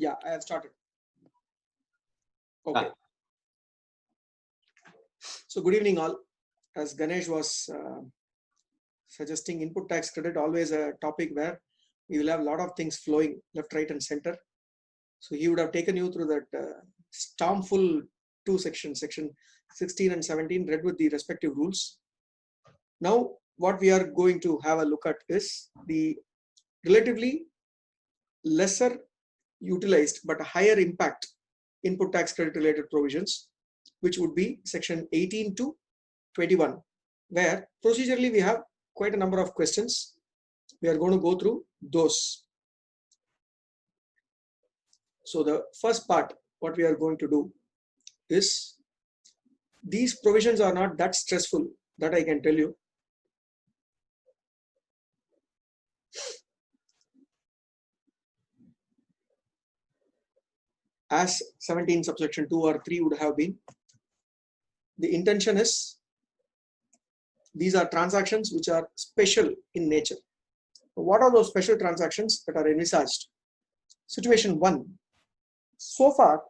Yeah, I have started. Okay. So good evening all. As Ganesh was suggesting, input tax credit always a topic where we will have a lot of things flowing left, right, and center. So he would have taken you through that stormful two sections, section 16 and 17, read with the respective rules. Now, what we are going to have a look at is the relatively lesser utilized but higher impact input tax credit related provisions, which would be section 18 to 21, where procedurally we have quite a number of questions. We are going to go through those. So the first part, what we are going to do is, these provisions are not that stressful, that I can tell you. As 17 subsection 2 or 3 would have been. The intention is, these are transactions which are special in nature. What are those special transactions that are envisaged? Situation 1. So far,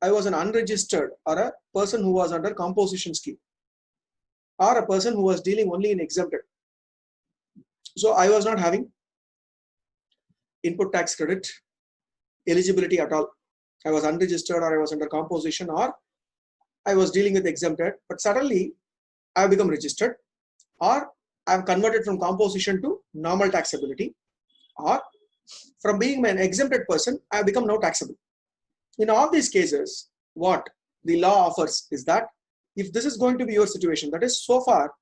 I was an unregistered or a person who was under composition scheme, or a person who was dealing only in exempted. So I was not having input tax credit eligibility at all. I was unregistered, or I was under composition, or I was dealing with exempted, but suddenly I have become registered, or I have converted from composition to normal taxability, or from being an exempted person, I have become now taxable. In all these cases, what the law offers is that if this is going to be your situation, that is, so far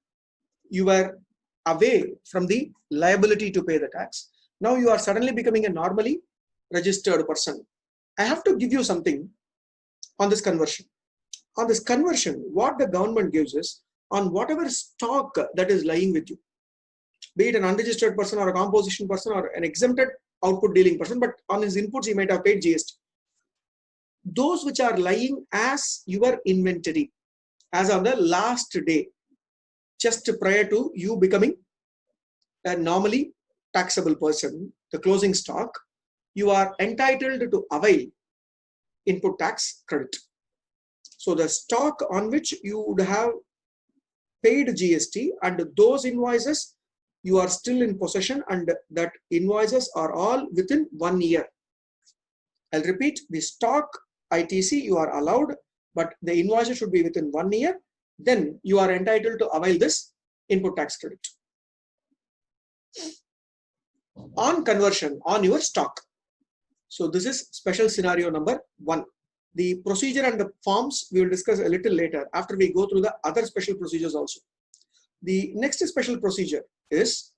you were away from the liability to pay the tax, now you are suddenly becoming a normally registered person, I have to give you something on this conversion. On this conversion, what the government gives is, on whatever stock that is lying with you, be it an unregistered person or a composition person or an exempted output dealing person, but on his inputs he might have paid GST. Those which are lying as your inventory, as on the last day, just prior to you becoming a normally taxable person, the closing stock, you are entitled to avail input tax credit. So the stock on which you would have paid GST, and those invoices you are still in possession, and that invoices are all within 1 year. I'll repeat, the stock ITC you are allowed, but the invoices should be within 1 year. Then you are entitled to avail this input tax credit. On conversion on your stock. So this is special scenario number 1. The procedure and the forms we will discuss a little later after we go through the other special procedures also. The next special procedure is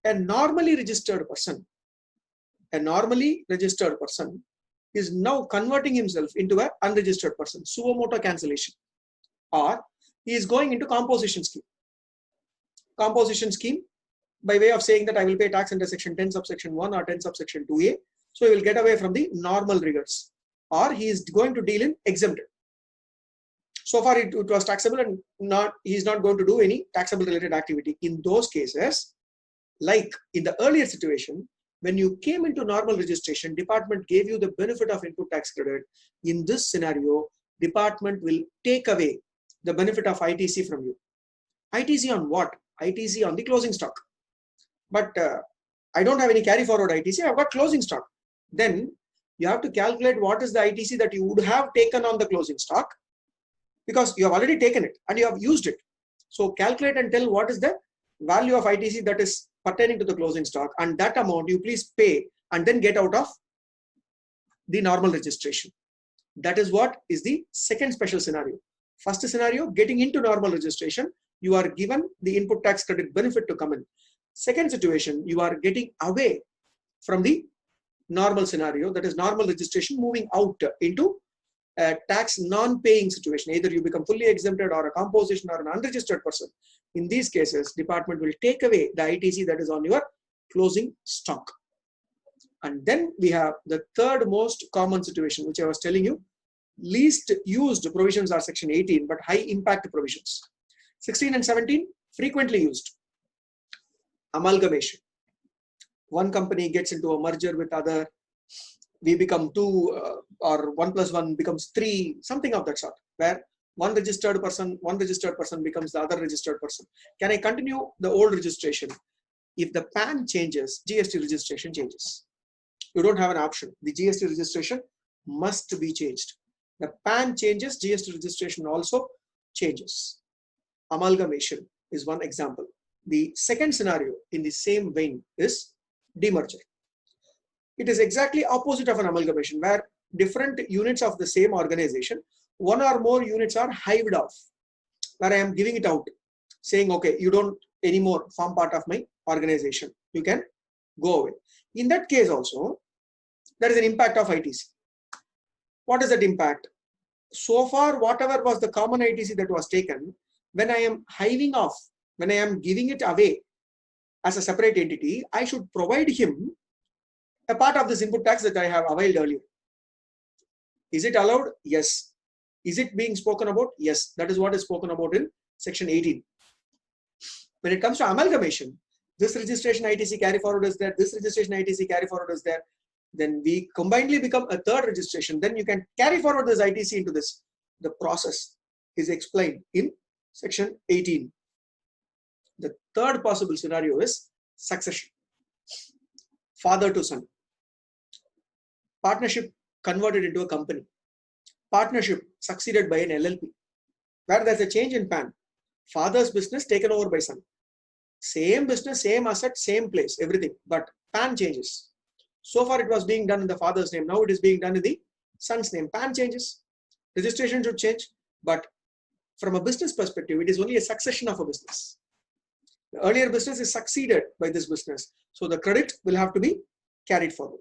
a normally registered person. A normally registered person is now converting himself into an unregistered person, suo motu cancellation, or he is going into composition scheme. Composition scheme, by way of saying that I will pay tax under section 10 subsection 1 or 10 subsection 2A, so he will get away from the normal rigors, or he is going to deal in exempted. So far it was taxable, and he is not going to do any taxable related activity. In those cases, like in the earlier situation, when you came into normal registration, department gave you the benefit of input tax credit. In this scenario, department will take away the benefit of ITC from you. ITC on what? ITC on the closing stock. But I don't have any carry forward ITC, I've got closing stock. Then you have to calculate what is the ITC that you would have taken on the closing stock, because you have already taken it and you have used it. So calculate and tell what is the value of ITC that is pertaining to the closing stock, and that amount you please pay and then get out of the normal registration. That is what is the second special scenario. First scenario, getting into normal registration, you are given the input tax credit benefit to come in. Second situation, you are getting away from the normal scenario, that is normal registration, moving out into a tax non-paying situation. Either you become fully exempted or a composition or an unregistered person. In these cases, department will take away the ITC that is on your closing stock. And then we have the third most common situation, which I was telling you. Least used provisions are section 18, but high impact provisions. 16 and 17, frequently used. Amalgamation. One company gets into a merger with other, we become 2 or 1 plus 1 becomes 3, something of that sort, where one registered person becomes the other registered person. Can I continue the old registration? If the PAN changes, GST registration changes. You don't have an option. The GST registration must be changed. The PAN changes, GST registration also changes. Amalgamation is one example. The second scenario in the same vein is demerger. It is exactly opposite of an amalgamation, where different units of the same organization, one or more units are hived off, where I am giving it out, saying, okay, you don't anymore form part of my organization. You can go away. In that case also, there is an impact of ITC. What is that impact? So far, whatever was the common ITC that was taken, when I am hiving off, when I am giving it away as a separate entity, I should provide him a part of this input tax that I have availed earlier. Is it allowed? Yes. Is it being spoken about? Yes. That is what is spoken about in section 18. When it comes to amalgamation, this registration ITC carry forward is there, this registration ITC carry forward is there, then we combinedly become a third registration. Then you can carry forward this ITC into this. The process is explained in section 18. The third possible scenario is succession. Father to son. Partnership converted into a company. Partnership succeeded by an LLP. Where there's a change in PAN. Father's business taken over by son. Same business, same asset, same place, everything. But PAN changes. So far it was being done in the father's name. Now it is being done in the son's name. PAN changes. Registration should change. But from a business perspective, it is only a succession of a business. The earlier business is succeeded by this business. So the credit will have to be carried forward.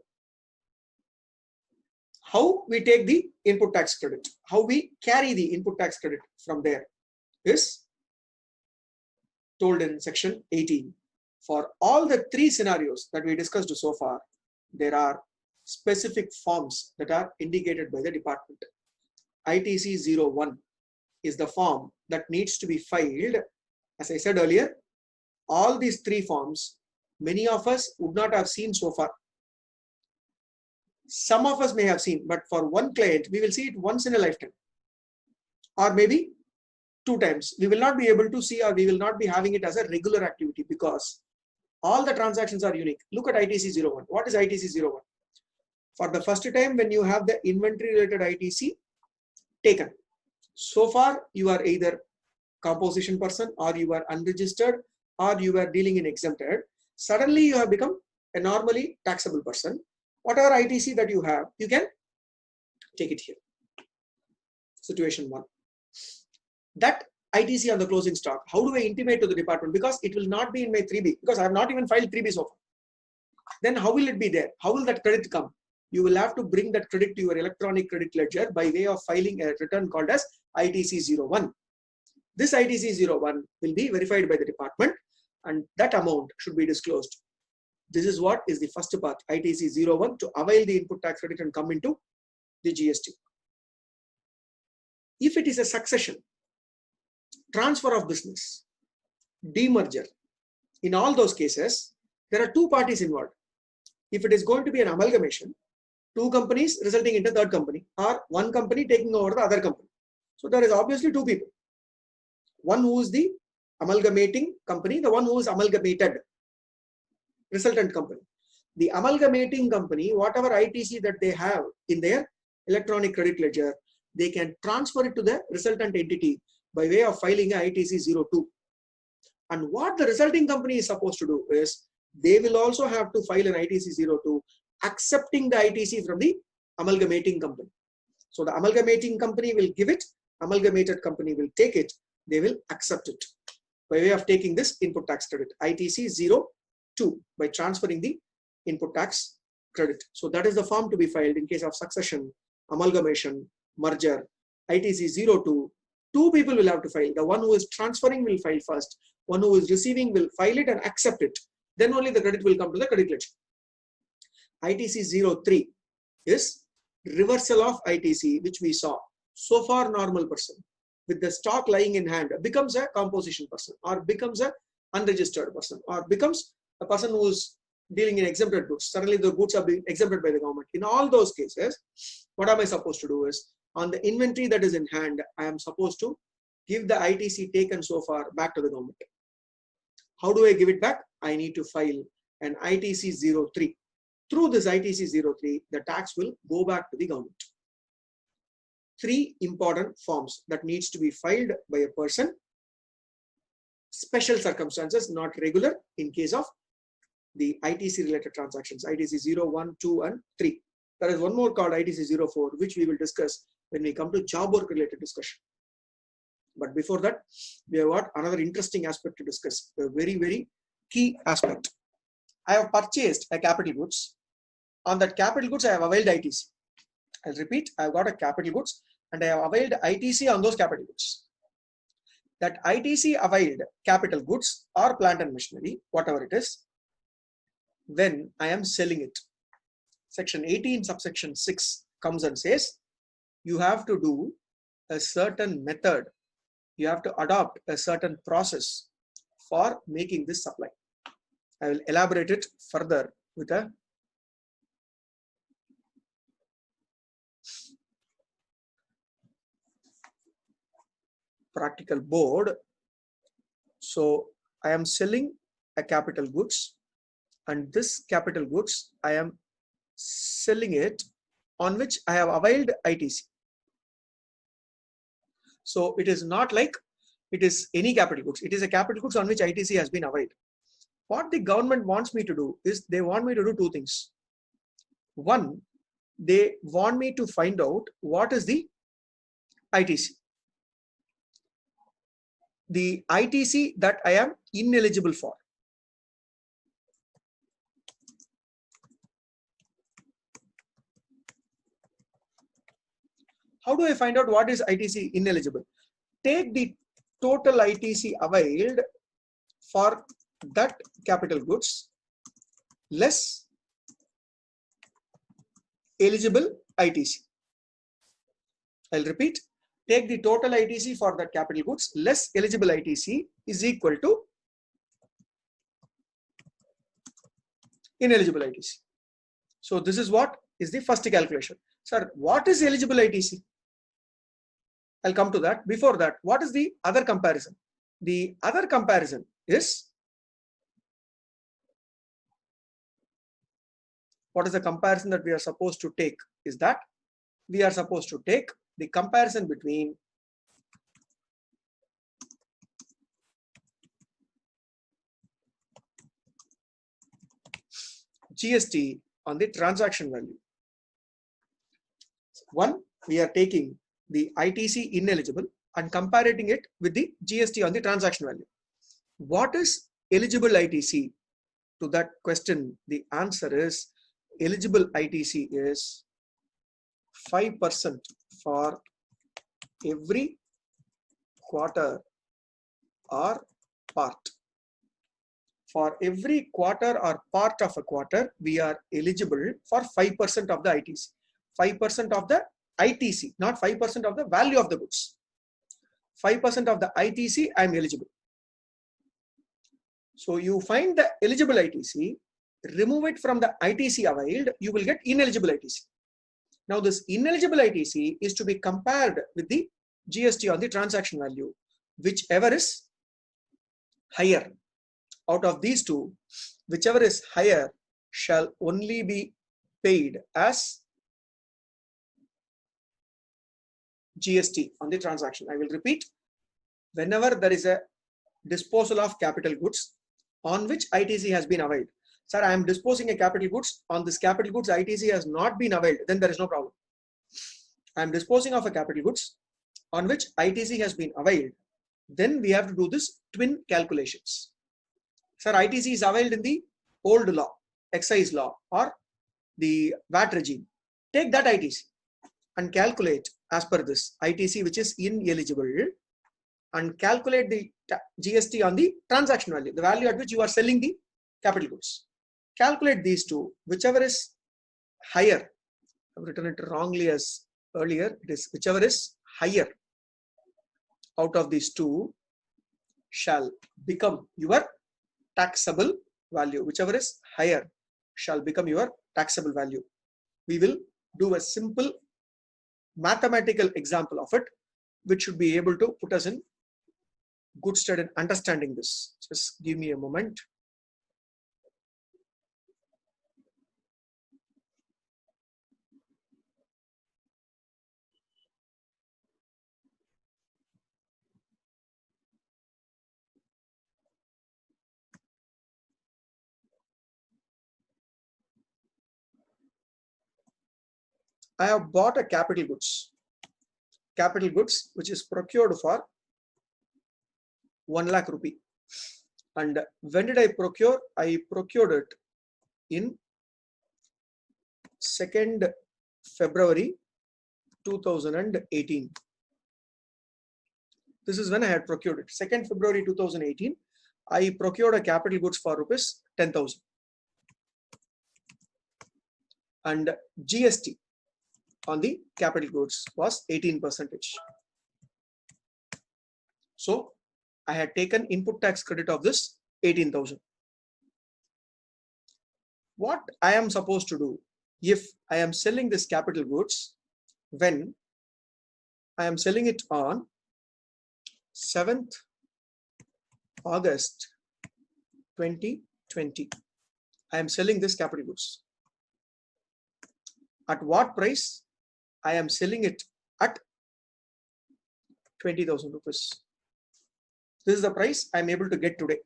How we take the input tax credit, how we carry the input tax credit from there is told in section 18. For all the 3 scenarios that we discussed so far, there are specific forms that are indicated by the department. ITC 01 is the form that needs to be filed. As I said earlier, all these 3 forms, many of us would not have seen so far. Some of us may have seen, but for one client, we will see it once in a lifetime, or maybe 2 times. We will not be able to see, or we will not be having it as a regular activity, because all the transactions are unique. Look at ITC 01. What is ITC 01? For the first time, when you have the inventory related ITC taken, so far you are either composition person, or you are unregistered, or you are dealing in exempted. Suddenly you have become a normally taxable person. Whatever ITC that you have, you can take it here. Situation 1. That ITC on the closing stock, how do I intimate to the department? Because it will not be in my 3B, because I have not even filed 3B so far. Then how will it be there? How will that credit come? You will have to bring that credit to your electronic credit ledger by way of filing a return called as ITC 01. This ITC 01 will be verified by the department, and that amount should be disclosed. This is what is the first part, ITC 01, to avail the input tax credit and come into the GST. If it is a succession, transfer of business, demerger, in all those cases, there are 2 parties involved. If it is going to be an amalgamation, 2 companies resulting into third company, or 1 company taking over the other company. So there is obviously 2 people. One who is the amalgamating company, the one who is amalgamated, resultant company. The amalgamating company, whatever ITC that they have in their electronic credit ledger, they can transfer it to the resultant entity by way of filing a ITC 02. And what the resulting company is supposed to do is, they will also have to file an ITC 02 accepting the ITC from the amalgamating company. So the amalgamating company will give it, amalgamated company will take it, they will accept it by way of taking this input tax credit, ITC 02, by transferring the input tax credit. So that is the form to be filed in case of succession, amalgamation, merger, ITC 02. 2 people will have to file. The one who is transferring will file first. One who is receiving will file it and accept it. Then only the credit will come to the credit ledger. ITC 03 is reversal of ITC, which we saw. So far, normal person with the stock lying in hand becomes a composition person, or becomes a unregistered person, or becomes a person who is dealing in exempted goods. Suddenly the goods are being exempted by the government. In all those cases, what am I supposed to do is, on the inventory that is in hand, I am supposed to give the ITC taken so far back to the government. How do I give it back? I need to file an ITC 03. Through this ITC 03, the tax will go back to the government. 3 important forms that needs to be filed by a person. Special circumstances, not regular, in case of the ITC related transactions, ITC 0, 1, 2 and 3. There is one more called ITC 04, which we will discuss when we come to job work related discussion. But before that, we have got another interesting aspect to discuss, a very, very key aspect. I have purchased a capital goods. On that capital goods, I have availed ITC. I'll repeat, I have got a capital goods and I have availed ITC on those capital goods. That ITC availed capital goods or plant and machinery, whatever it is, when I am selling it. Section 18 subsection 6 comes and says, you have to do a certain method. You have to adopt a certain process for making this supply. I will elaborate it further with a practical board. So I am selling a capital goods, and this capital goods I am selling it on which I have availed ITC. So it is not like it is any capital goods. It is a capital goods on which ITC has been availed. What the government wants me to do is, they want me to do 2 things. One, they want me to find out what is the ITC. The ITC that I am ineligible for. How do I find out what is ITC ineligible? Take the total ITC availed for that capital goods less eligible ITC. I'll repeat. Take the total ITC for that capital goods less eligible ITC is equal to ineligible ITC. So this is what is the first calculation. Sir, what is eligible ITC? I'll come to that. Before that, what is the other comparison? The other comparison is, what is the comparison that we are supposed to take? Is that we are supposed to take the comparison between GST on the transaction value. One, we are taking the ITC ineligible and comparing it with the GST on the transaction value. What is eligible ITC? To that question, the answer is, eligible ITC is 5% for every quarter or part. For every quarter or part of a quarter, we are eligible for 5% of the ITC. 5% of the ITC, not 5% of the value of the goods. 5% of the ITC, I am eligible. So you find the eligible ITC, remove it from the ITC availed, you will get ineligible ITC. Now this ineligible ITC is to be compared with the GST on the transaction value, whichever is higher. Out of these two, whichever is higher shall only be paid as GST on the transaction. I will repeat, whenever there is a disposal of capital goods on which ITC has been availed. Sir, I am disposing a capital goods, on this capital goods ITC has not been availed, then there is no problem. I am disposing of a capital goods on which ITC has been availed, then we have to do this twin calculations. Sir, ITC is availed in the old law, excise law or the VAT regime. Take that ITC and calculate as per this ITC which is ineligible, and calculate the GST on the transaction value, the value at which you are selling the capital goods. Calculate these two, whichever is higher. I've written it wrongly as earlier. It is whichever is higher out of these two shall become your taxable value, whichever is higher. shall become your taxable value. We will do a simple mathematical example of it, which should be able to put us in good stead in understanding this. Just give me a moment. I have bought a capital goods which is procured for 1 lakh rupee. And when did I procure? I procured it in 2nd February 2018. This is when I had procured it. 2nd February 2018, I procured a capital goods for rupees 10,000. And GST on the capital goods was 18%. So I had taken input tax credit of this 18,000. What I am supposed to do if I am selling this capital goods when I am selling it on 7th August 2020. I am selling this capital goods. At what price? I am selling it at 20,000 rupees. This is the price I am able to get today.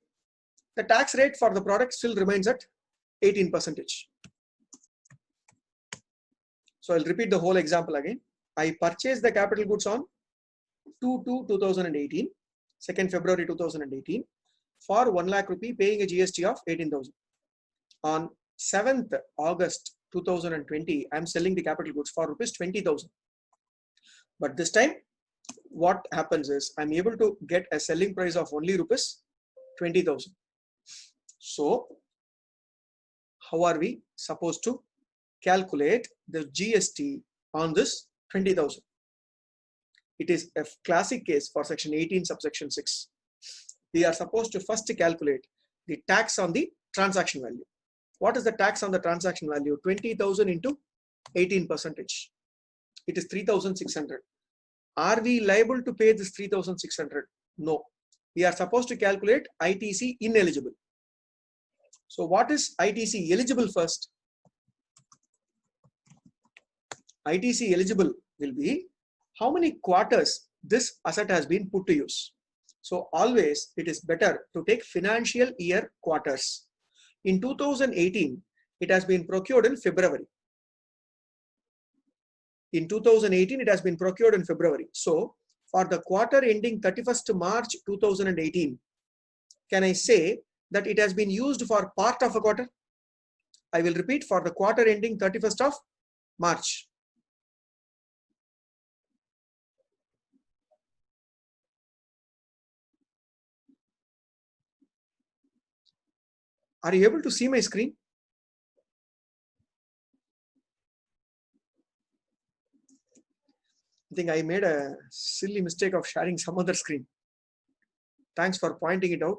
The tax rate for the product still remains at 18%. So I'll repeat the whole example again. I purchased the capital goods on 2/2/2018, 2nd February 2018, for 1 lakh rupee, paying a GST of 18,000. On 7th August 2020, I am selling the capital goods for rupees 20,000. But this time, what happens is I'm able to get a selling price of only rupees 20,000. So how are we supposed to calculate the GST on this 20,000? It is a classic case for section 18 subsection 6. We are supposed to first calculate the tax on the transaction value. What is the tax on the transaction value? 20,000 into 18%. It is 3,600. Are we liable to pay this 3,600? No. We are supposed to calculate ITC ineligible. So what is ITC eligible first? ITC eligible will be how many quarters this asset has been put to use. So always it is better to take financial year quarters. In 2018, it has been procured in February. In 2018, it has been procured in February. So for the quarter ending 31st March 2018, can I say that it has been used for part of a quarter? I will repeat, for the quarter ending 31st of March. Are you able to see my screen? I think I made a silly mistake of sharing some other screen. Thanks for pointing it out.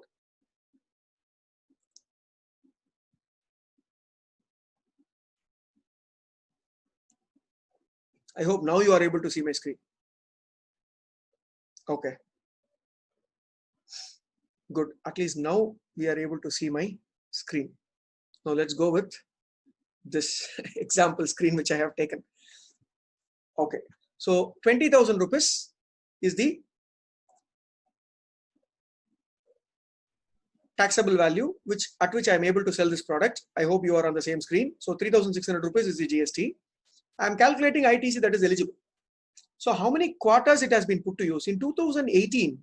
I hope now you are able to see my screen. Okay. Good. At least now we are able to see my screen. Now let's go with this example screen which I have taken. Okay. So 20,000 rupees is the taxable value at which I am able to sell this product. I hope you are on the same screen. So 3,600 rupees is the GST. I am calculating ITC that is eligible. So how many quarters it has been put to use? In 2018,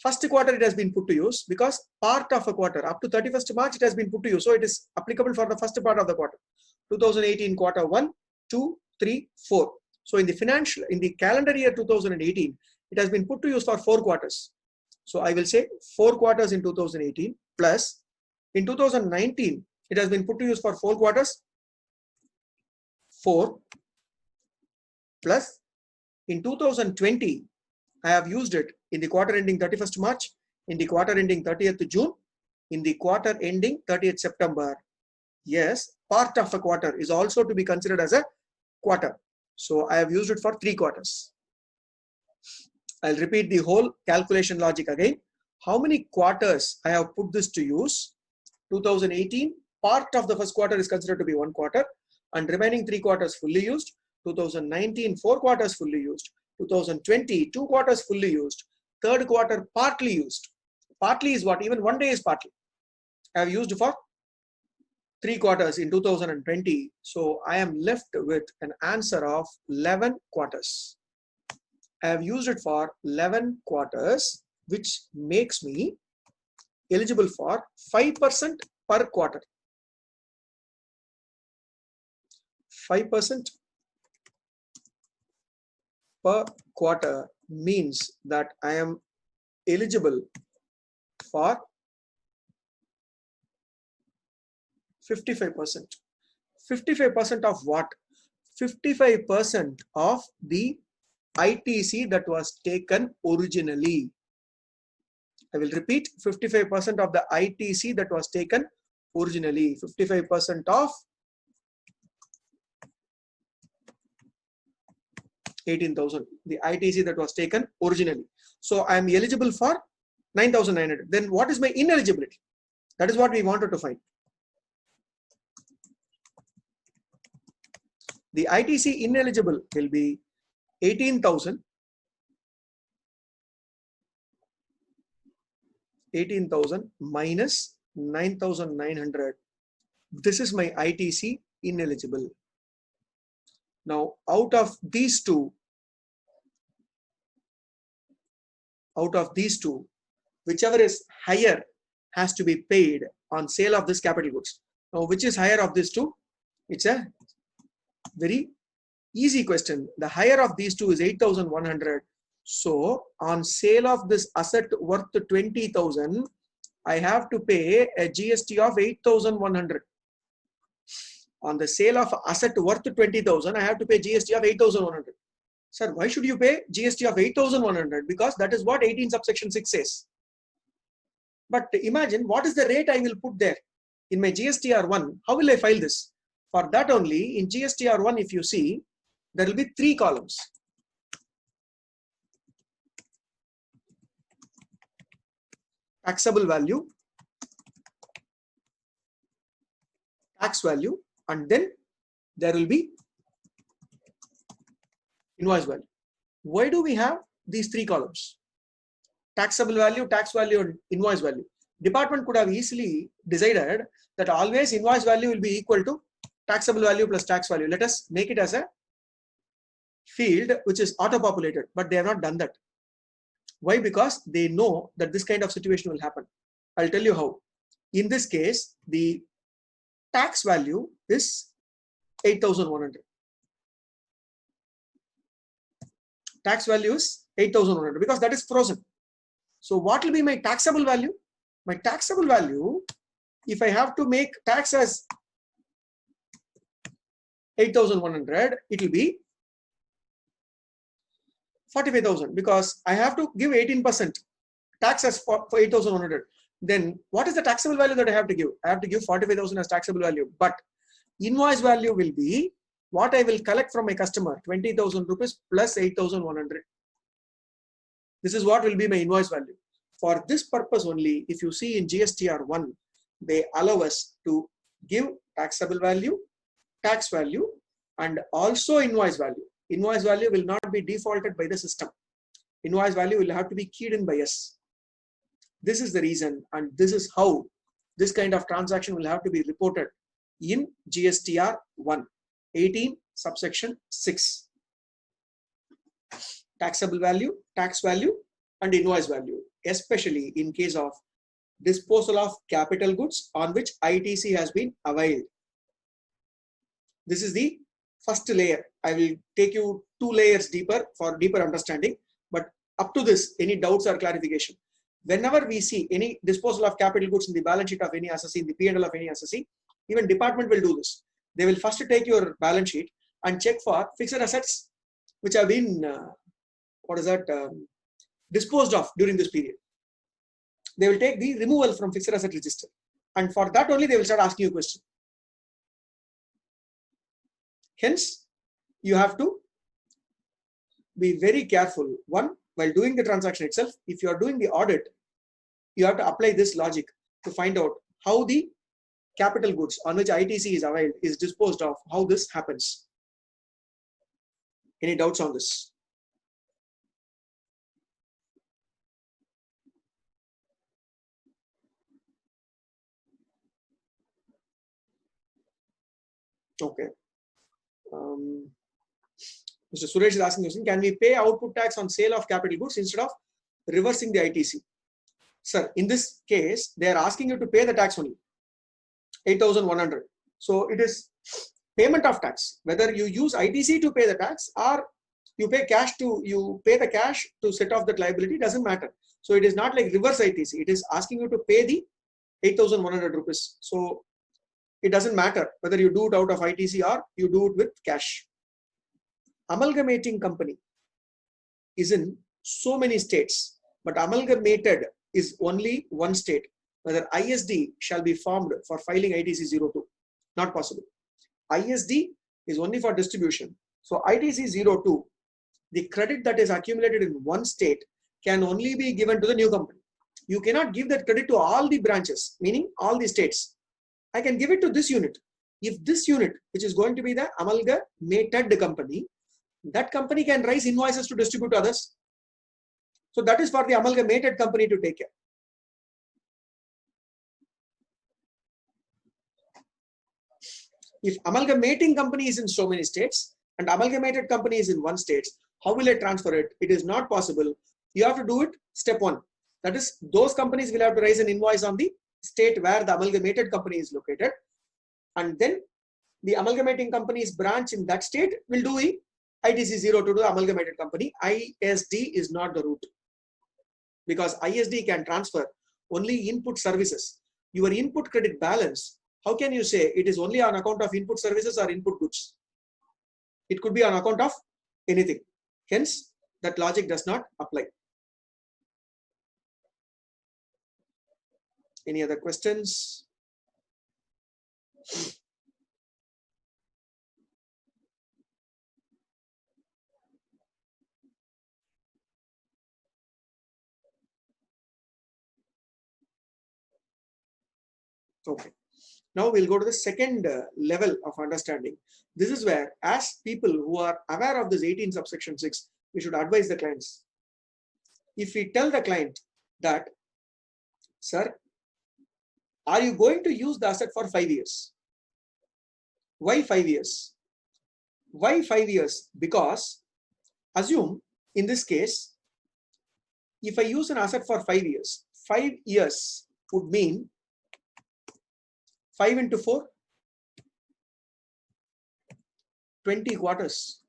first quarter it has been put to use because part of a quarter up to 31st March it has been put to use. So it is applicable for the first part of the quarter. 2018 quarter 1, 2, 3, 4. So in the calendar year 2018, it has been put to use for 4 quarters. So I will say 4 quarters in 2018 plus in 2019, it has been put to use for 4 quarters, 4 plus in 2020, I have used it in the quarter ending 31st March, in the quarter ending 30th June, in the quarter ending 30th September. Yes, part of a quarter is also to be considered as a quarter. So I have used it for 3 quarters. I'll repeat the whole calculation logic again. How many quarters I have put this to use? 2018, part of the first quarter is considered to be 1 quarter, and remaining 3 quarters fully used. 2019, 4 quarters fully used. 2020, 2 quarters fully used. Third quarter partly used. Partly is what? Even 1 day is partly. I have used for 3 quarters in 2020. So I am left with an answer of 11 quarters. I have used it for 11 quarters, which makes me eligible for 5% per quarter. 5% per quarter means that I am eligible for 55%. 55% of what? 55% of the ITC that was taken originally. I will repeat, 55% of the ITC that was taken originally. 55% of 18,000, the ITC that was taken originally. So I am eligible for 9,900. Then what is my ineligibility? That is what we wanted to find. The ITC ineligible will be 18,000. 18,000 minus 9,900. This is my ITC ineligible. Now, out of these two, whichever is higher has to be paid on sale of this capital goods. Now, which is higher of these two? It's a very easy question. The higher of these two is 8,100. So on sale of this asset worth 20,000, I have to pay a GST of 8,100. On the sale of asset worth 20,000, I have to pay GST of 8,100. Sir, why should you pay GST of 8,100? Because that is what 18 subsection 6 says. But imagine what is the rate I will put there in my GSTR1. How will I file this? For that only, in GSTR1, if you see, there will be 3 columns. Taxable value, tax value, and then there will be invoice value. Why do we have these 3 columns? Taxable value, tax value, and invoice value. Department could have easily decided that always invoice value will be equal to taxable value plus tax value. Let us make it as a field which is auto-populated, but they have not done that. Why? Because they know that this kind of situation will happen. I'll tell you how. In this case, the tax value is 8,100. Tax value is 8,100 because that is frozen. So what will be my taxable value? My taxable value, if I have to make tax as 8,100, it will be 45,000 because I have to give 18% tax as for 8,100. Then what is the taxable value that I have to give? I have to give 45,000 as taxable value. But invoice value will be what I will collect from my customer, 20,000 rupees plus 8,100. This is what will be my invoice value. For this purpose only, if you see in GSTR1, they allow us to give taxable value, tax value, and also invoice value. Invoice value will not be defaulted by the system. Invoice value will have to be keyed in by us. This is the reason, and this is how this kind of transaction will have to be reported in GSTR 1, 18 subsection 6. Taxable value, tax value, and invoice value, especially in case of disposal of capital goods on which ITC has been availed. This is the first layer. I will take you 2 layers deeper for deeper understanding, but up to this, any doubts or clarification? Whenever we see any disposal of capital goods in the balance sheet of any assessee, in the P&L of any assessee, even department will do this. They will first take your balance sheet and check for fixed assets which have been disposed of during this period. They will take the removal from fixed asset register, and for that only they will start asking you a question. Hence, you have to be very careful. One, while doing the transaction itself, if you are doing the audit, you have to apply this logic to find out how the capital goods on which ITC is availed is disposed of, how this happens. Any doubts on this? Okay. Mr. Suresh is asking question, can we pay output tax on sale of capital goods instead of reversing the ITC? Sir, in this case, they are asking you to pay the tax only, 8,100. So it is payment of tax. Whether you use ITC to pay the tax or you pay the cash to set off that liability, doesn't matter. So it is not like reverse ITC. It is asking you to pay the 8,100 rupees. So it doesn't matter whether you do it out of ITC or you do it with cash. Amalgamating company is in so many states, but amalgamated is only one state. Whether ISD shall be formed for filing ITC 02, not possible. ISD is only for distribution. So ITC 02, the credit that is accumulated in one state can only be given to the new company. You cannot give that credit to all the branches, meaning all the states. I can give it to this unit. If this unit, which is going to be the amalgamated company, that company can raise invoices to distribute to others. So that is for the amalgamated company to take care. If amalgamating company is in so many states and amalgamated company is in one state, how will I transfer it? It is not possible. You have to do it step one. That is, those companies will have to raise an invoice on the state where the amalgamated company is located. And then the amalgamating company's branch in that state will do the ITC 02 to the amalgamated company. ISD is not the route, because ISD can transfer only input services. Your input credit balance, how can you say it is only on account of input services or input goods? It could be on account of anything. Hence, that logic does not apply. Any other questions? Okay. Now we'll go to the second level of understanding. This is where, as people who are aware of this 18 subsection 6, we should advise the clients. If we tell the client that, sir, are you going to use the asset for 5 years? Why 5 years? Why 5 years? Because assume in this case, if I use an asset for 5 years, 5 years would mean 5 into 4, 20 quarters.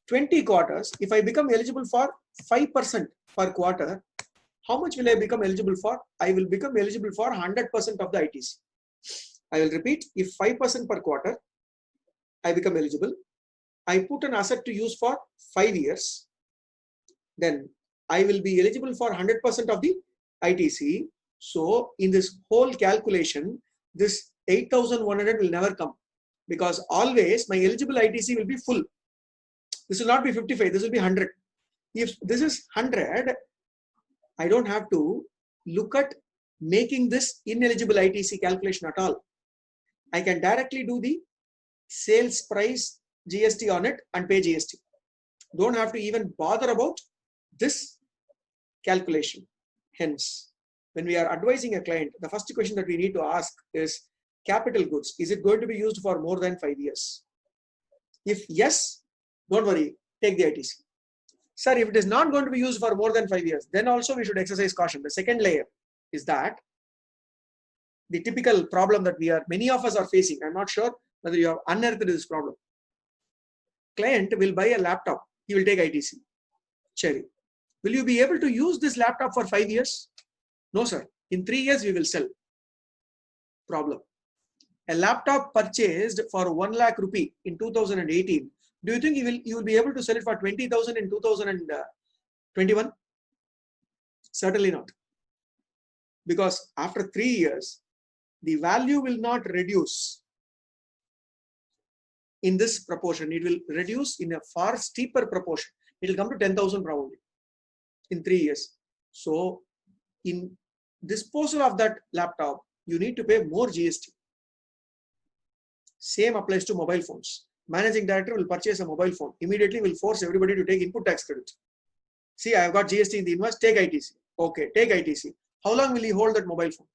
20 quarters, if I become eligible for 5% per quarter, how much will I become eligible for? I will become eligible for 100% of the ITC. I will repeat, if 5% per quarter, I become eligible. I put an asset to use for 5 years, then I will be eligible for 100% of the ITC. So in this whole calculation, this 8,100 will never come, because always my eligible ITC will be full. This will not be 55, this will be 100. If this is 100, I don't have to look at making this ineligible ITC calculation at all. I can directly do the sales price GST on it and pay GST. Don't have to even bother about this calculation. Hence, when we are advising a client, the first question that we need to ask is, capital goods, is it going to be used for more than 5 years? If yes, don't worry, take the ITC. Sir, if it is not going to be used for more than 5 years, then also we should exercise caution. The second layer is that the typical problem that many of us are facing. I'm not sure whether you have unearthed this problem. Client will buy a laptop, he will take ITC. Cherry. Will you be able to use this laptop for 5 years? No, sir. In 3 years, we will sell. Problem. A laptop purchased for 1 lakh rupee in 2018. Do you think you will be able to sell it for 20,000 in 2021? Certainly not. Because after 3 years, the value will not reduce. in this proportion. It will reduce in a far steeper proportion. It will come to 10,000 probably in 3 years. So in disposal of that laptop, you need to pay more GST. Same applies to mobile phones. Managing director will purchase a mobile phone. Immediately will force everybody to take input tax credit. See, I have got GST in the invoice, take ITC. Okay, take ITC. How long will he hold that mobile phone?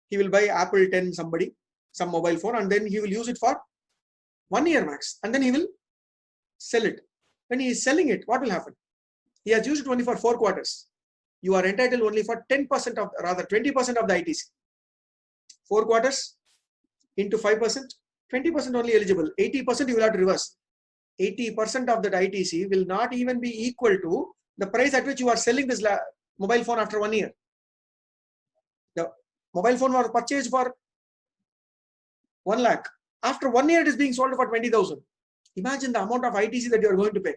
He will buy Apple 10 somebody, some mobile phone, and then he will use it for 1 year max. And then he will sell it. When he is selling it, what will happen? He has used it only for 4 quarters. You are entitled only for 10% of, rather 20% of the ITC. 4 quarters into 5%, 20% only eligible. 80% you will have to reverse. 80% of that ITC will not even be equal to the price at which you are selling this mobile phone after 1 year. The mobile phone was purchased for 1 lakh. After 1 year, it is being sold for 20,000. Imagine the amount of ITC that you are going to pay.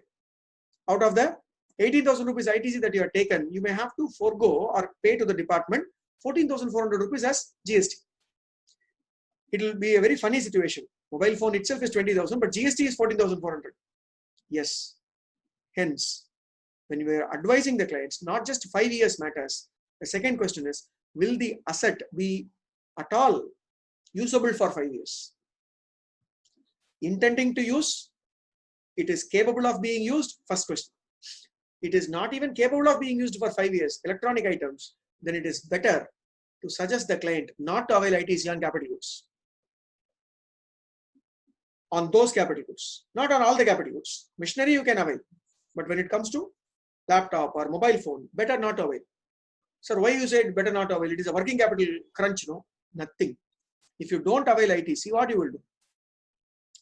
Out of the 18,000 rupees ITC that you have taken, you may have to forego or pay to the department 14,400 rupees as GST. It will be a very funny situation. Mobile phone itself is 20,000, but GST is 14,400. Yes. Hence, when we are advising the clients, not just 5 years matters. The second question is, will the asset be at all usable for 5 years? Intending to use, it is capable of being used, first question. It is not even capable of being used for 5 years, electronic items, then it is better to suggest the client not to avail ITC on capital goods. On those capital goods, not on all the capital goods. Machinery you can avail, but when it comes to laptop or mobile phone, better not to avail. Sir, why you said better not to avail? It is a working capital crunch, no? Nothing. If you don't avail ITC, what you will do?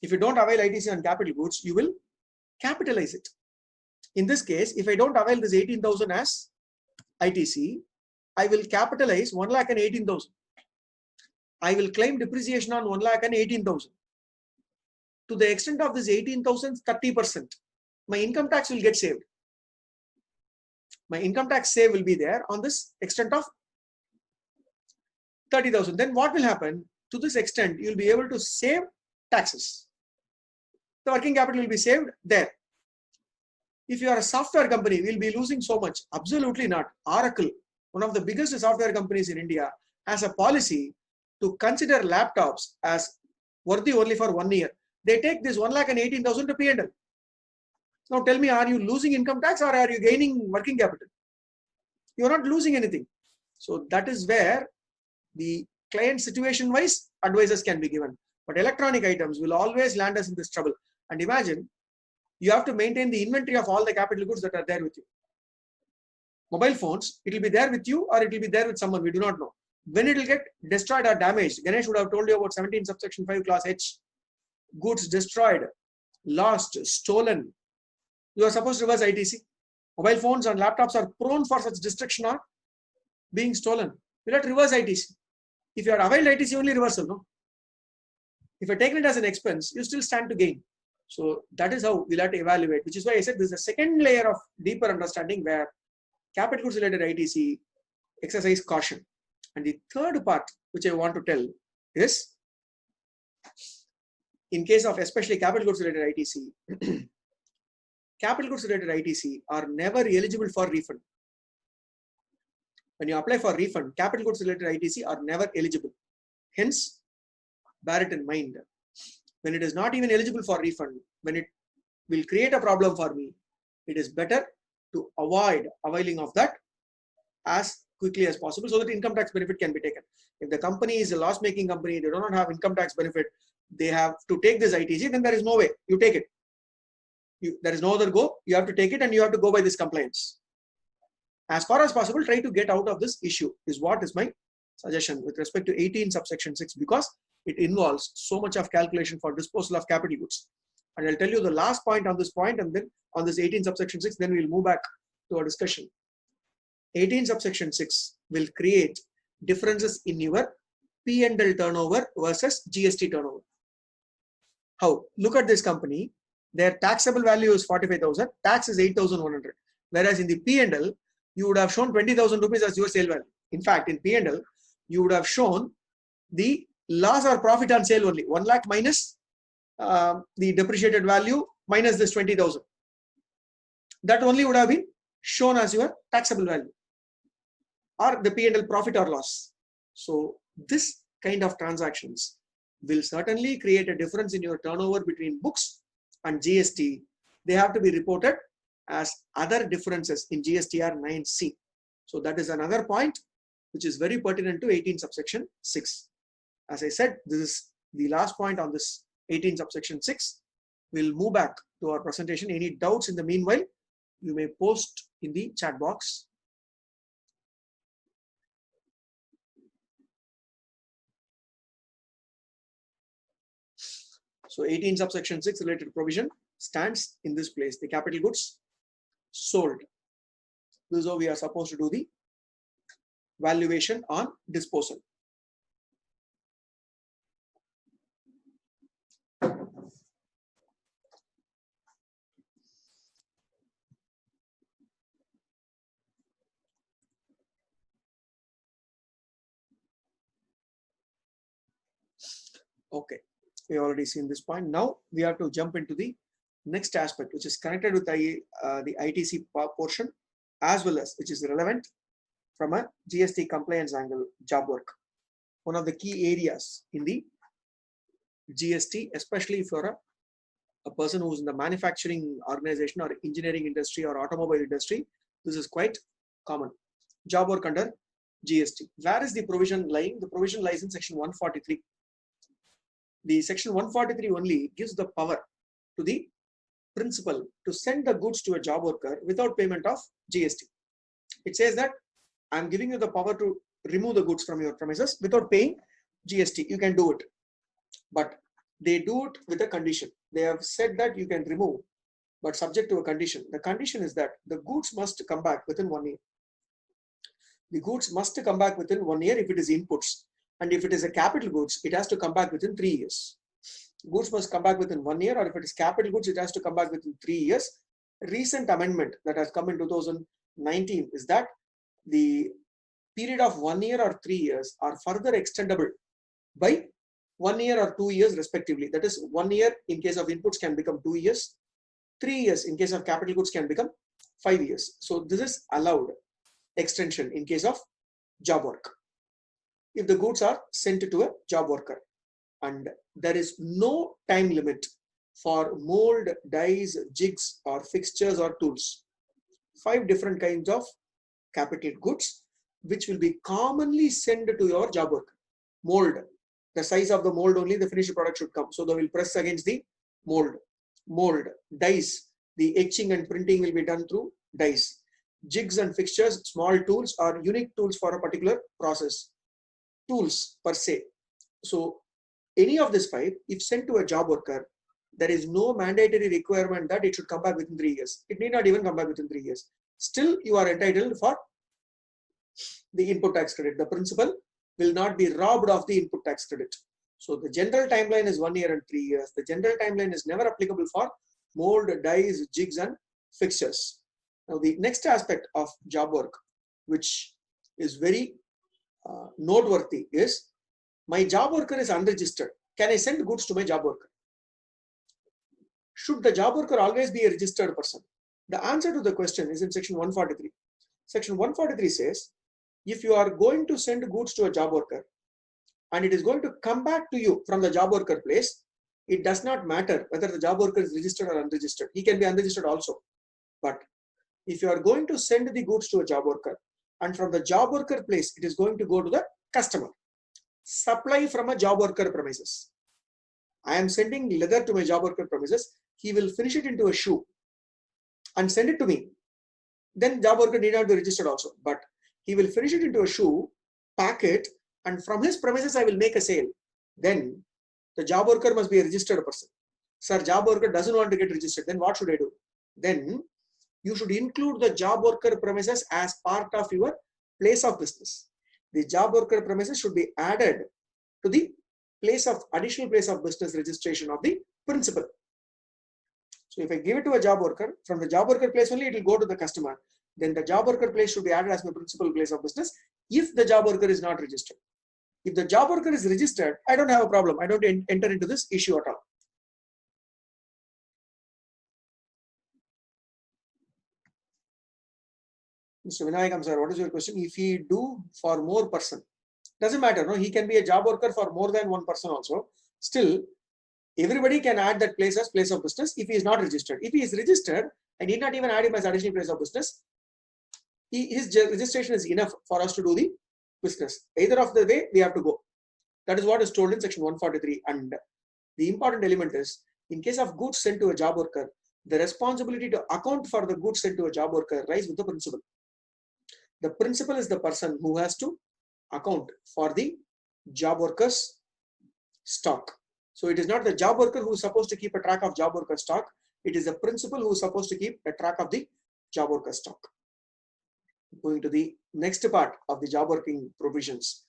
If you don't avail ITC on capital goods, you will capitalize it. In this case, if I don't avail this 18,000 as ITC, I will capitalize 1,18,000. I will claim depreciation on 1,18,000. To the extent of this 18,000, 30%, my income tax will get saved. My income tax save will be there on this extent of 30,000. Then what will happen? To this extent, you will be able to save taxes. The working capital will be saved there. If you are a software company, we will be losing so much. Absolutely not. Oracle, one of the biggest software companies in India, has a policy to consider laptops as worthy only for 1 year. They take this 1,18,000 to P&L. Now tell me, are you losing income tax or are you gaining working capital? You are not losing anything. So that is where the client situation wise advices can be given. But electronic items will always land us in this trouble. And imagine, you have to maintain the inventory of all the capital goods that are there with you. Mobile phones, it will be there with you or it will be there with someone, we do not know. When it will get destroyed or damaged, Ganesh would have told you about 17 subsection 5 class H. Goods destroyed, lost, stolen. You are supposed to reverse ITC. Mobile phones and laptops are prone for such destruction or being stolen. You have to reverse ITC. If you are availed ITC, only reversal, no? If you are taken it as an expense, you still stand to gain. So that is how we'll have to evaluate, which is why I said this is a second layer of deeper understanding where capital goods related ITC exercise caution. And the third part, which I want to tell is, in case of especially capital goods related ITC, capital goods related ITC are never eligible for refund. When you apply for refund, capital goods related ITC are never eligible. Hence, bear it in mind. When it is not even eligible for refund, when it will create a problem for me, it is better to avoid availing of that as quickly as possible so that income tax benefit can be taken. If the company is a loss-making company, they do not have income tax benefit, they have to take this ITC, then there is no way. You take it. There is no other go. You have to take it and you have to go by this compliance. As far as possible, try to get out of this issue is what is my suggestion with respect to 18 subsection 6, because it involves so much of calculation for disposal of capital goods. And I'll tell you the last point on this point, and then on this 18 subsection 6, then we'll move back to our discussion. 18 subsection 6 will create differences in your P&L turnover versus GST turnover. How? Look at this company. Their taxable value is 45,000, tax is 8,100. Whereas in the P&L, you would have shown 20,000 rupees as your sale value. In fact, in P&L, you would have shown the loss or profit on sale only. 1 lakh minus the depreciated value minus this 20,000. That only would have been shown as your taxable value or the P&L profit or loss. So this kind of transactions will certainly create a difference in your turnover between books and GST. They have to be reported as other differences in GSTR 9C. So that is another point which is very pertinent to 18 subsection 6. As I said, this is the last point on this 18 subsection 6. We'll move back to our presentation. Any doubts in the meanwhile, you may post in the chat box. So 18 subsection 6 related provision stands in this place. The capital goods sold. This is how we are supposed to do the valuation on disposal. Okay, we already seen this point. Now we have to jump into the next aspect, which is connected with the ITC portion, as well as which is relevant from a GST compliance angle, job work. One of the key areas in the GST, especially if you're a person who's in the manufacturing organization or engineering industry or automobile industry, this is quite common. Job work under GST. Where is the provision lying? The provision lies in section 143. The section 143 only gives the power to the principal to send the goods to a job worker without payment of GST. It says that I'm giving you the power to remove the goods from your premises without paying GST. You can do it, but they do it with a condition. They have said that you can remove, but subject to a condition. The condition is that the goods must come back within 1 year. The goods must come back within 1 year if it is inputs. And if it is a capital goods, it has to come back within 3 years. Goods must come back within 1 year, or if it is capital goods, it has to come back within 3 years. Recent amendment that has come in 2019 is that the period of 1 year or 3 years are further extendable by 1 year or 2 years respectively. That is, 1 year in case of inputs can become 2 years. 3 years in case of capital goods can become 5 years. So this is allowed extension in case of job work, if the goods are sent to a job worker. And there is no time limit for mold, dies, jigs or fixtures or tools. 5 different kinds of capital goods which will be commonly sent to your job worker. Mold, the size of the mold only the finished product should come. So they will press against the mold. Mold, dies, the etching and printing will be done through dies. Jigs and fixtures, small tools or unique tools for a particular process. Tools per se. So any of these 5, if sent to a job worker, there is no mandatory requirement that it should come back within 3 years. It need not even come back within 3 years. Still, you are entitled for the input tax credit. The principal will not be robbed of the input tax credit. So the general timeline is 1 year and 3 years. The general timeline is never applicable for mold, dies, jigs and fixtures. Now the next aspect of job work, which is very noteworthy, is my job worker is unregistered. Can I send goods to my job worker? Should the job worker always be a registered person? The answer to the question is in section 143. Section 143 says, if you are going to send goods to a job worker and it is going to come back to you from the job worker place, it does not matter whether the job worker is registered or unregistered. He can be unregistered also. But if you are going to send the goods to a job worker and from the job worker place, it is going to go to the customer. Supply from a job worker premises. I am sending leather to my job worker premises. He will finish it into a shoe and send it to me. Then job worker need not be registered also. But he will finish it into a shoe, pack it, and from his premises I will make a sale. Then the job worker must be a registered person. Sir, job worker doesn't want to get registered. Then what should I do? Then you should include the job worker premises as part of your place of business. The job worker premises should be added to the additional place of business registration of the principal. So if I give it to a job worker, from the job worker place only it will go to the customer. Then the job worker place should be added as my principal place of business if the job worker is not registered. If the job worker is registered, I don't have a problem. I don't enter into this issue at all. Mr. Vinayakam sir, what is your question? If he do for more person, doesn't matter, no? He can be a job worker for more than one person also. Still, everybody can add that place as place of business if he is not registered. If he is registered, I need not even add him as additional place of business. His registration is enough for us to do the business. Either of the way, we have to go. That is what is told in section 143. And the important element is, in case of goods sent to a job worker, the responsibility to account for the goods sent to a job worker lies with the principal. The principal is the person who has to account for the job worker's stock. So it is not the job worker who is supposed to keep a track of job worker stock. It is the principal who is supposed to keep a track of the job worker stock. Going to the next part of the job working provisions.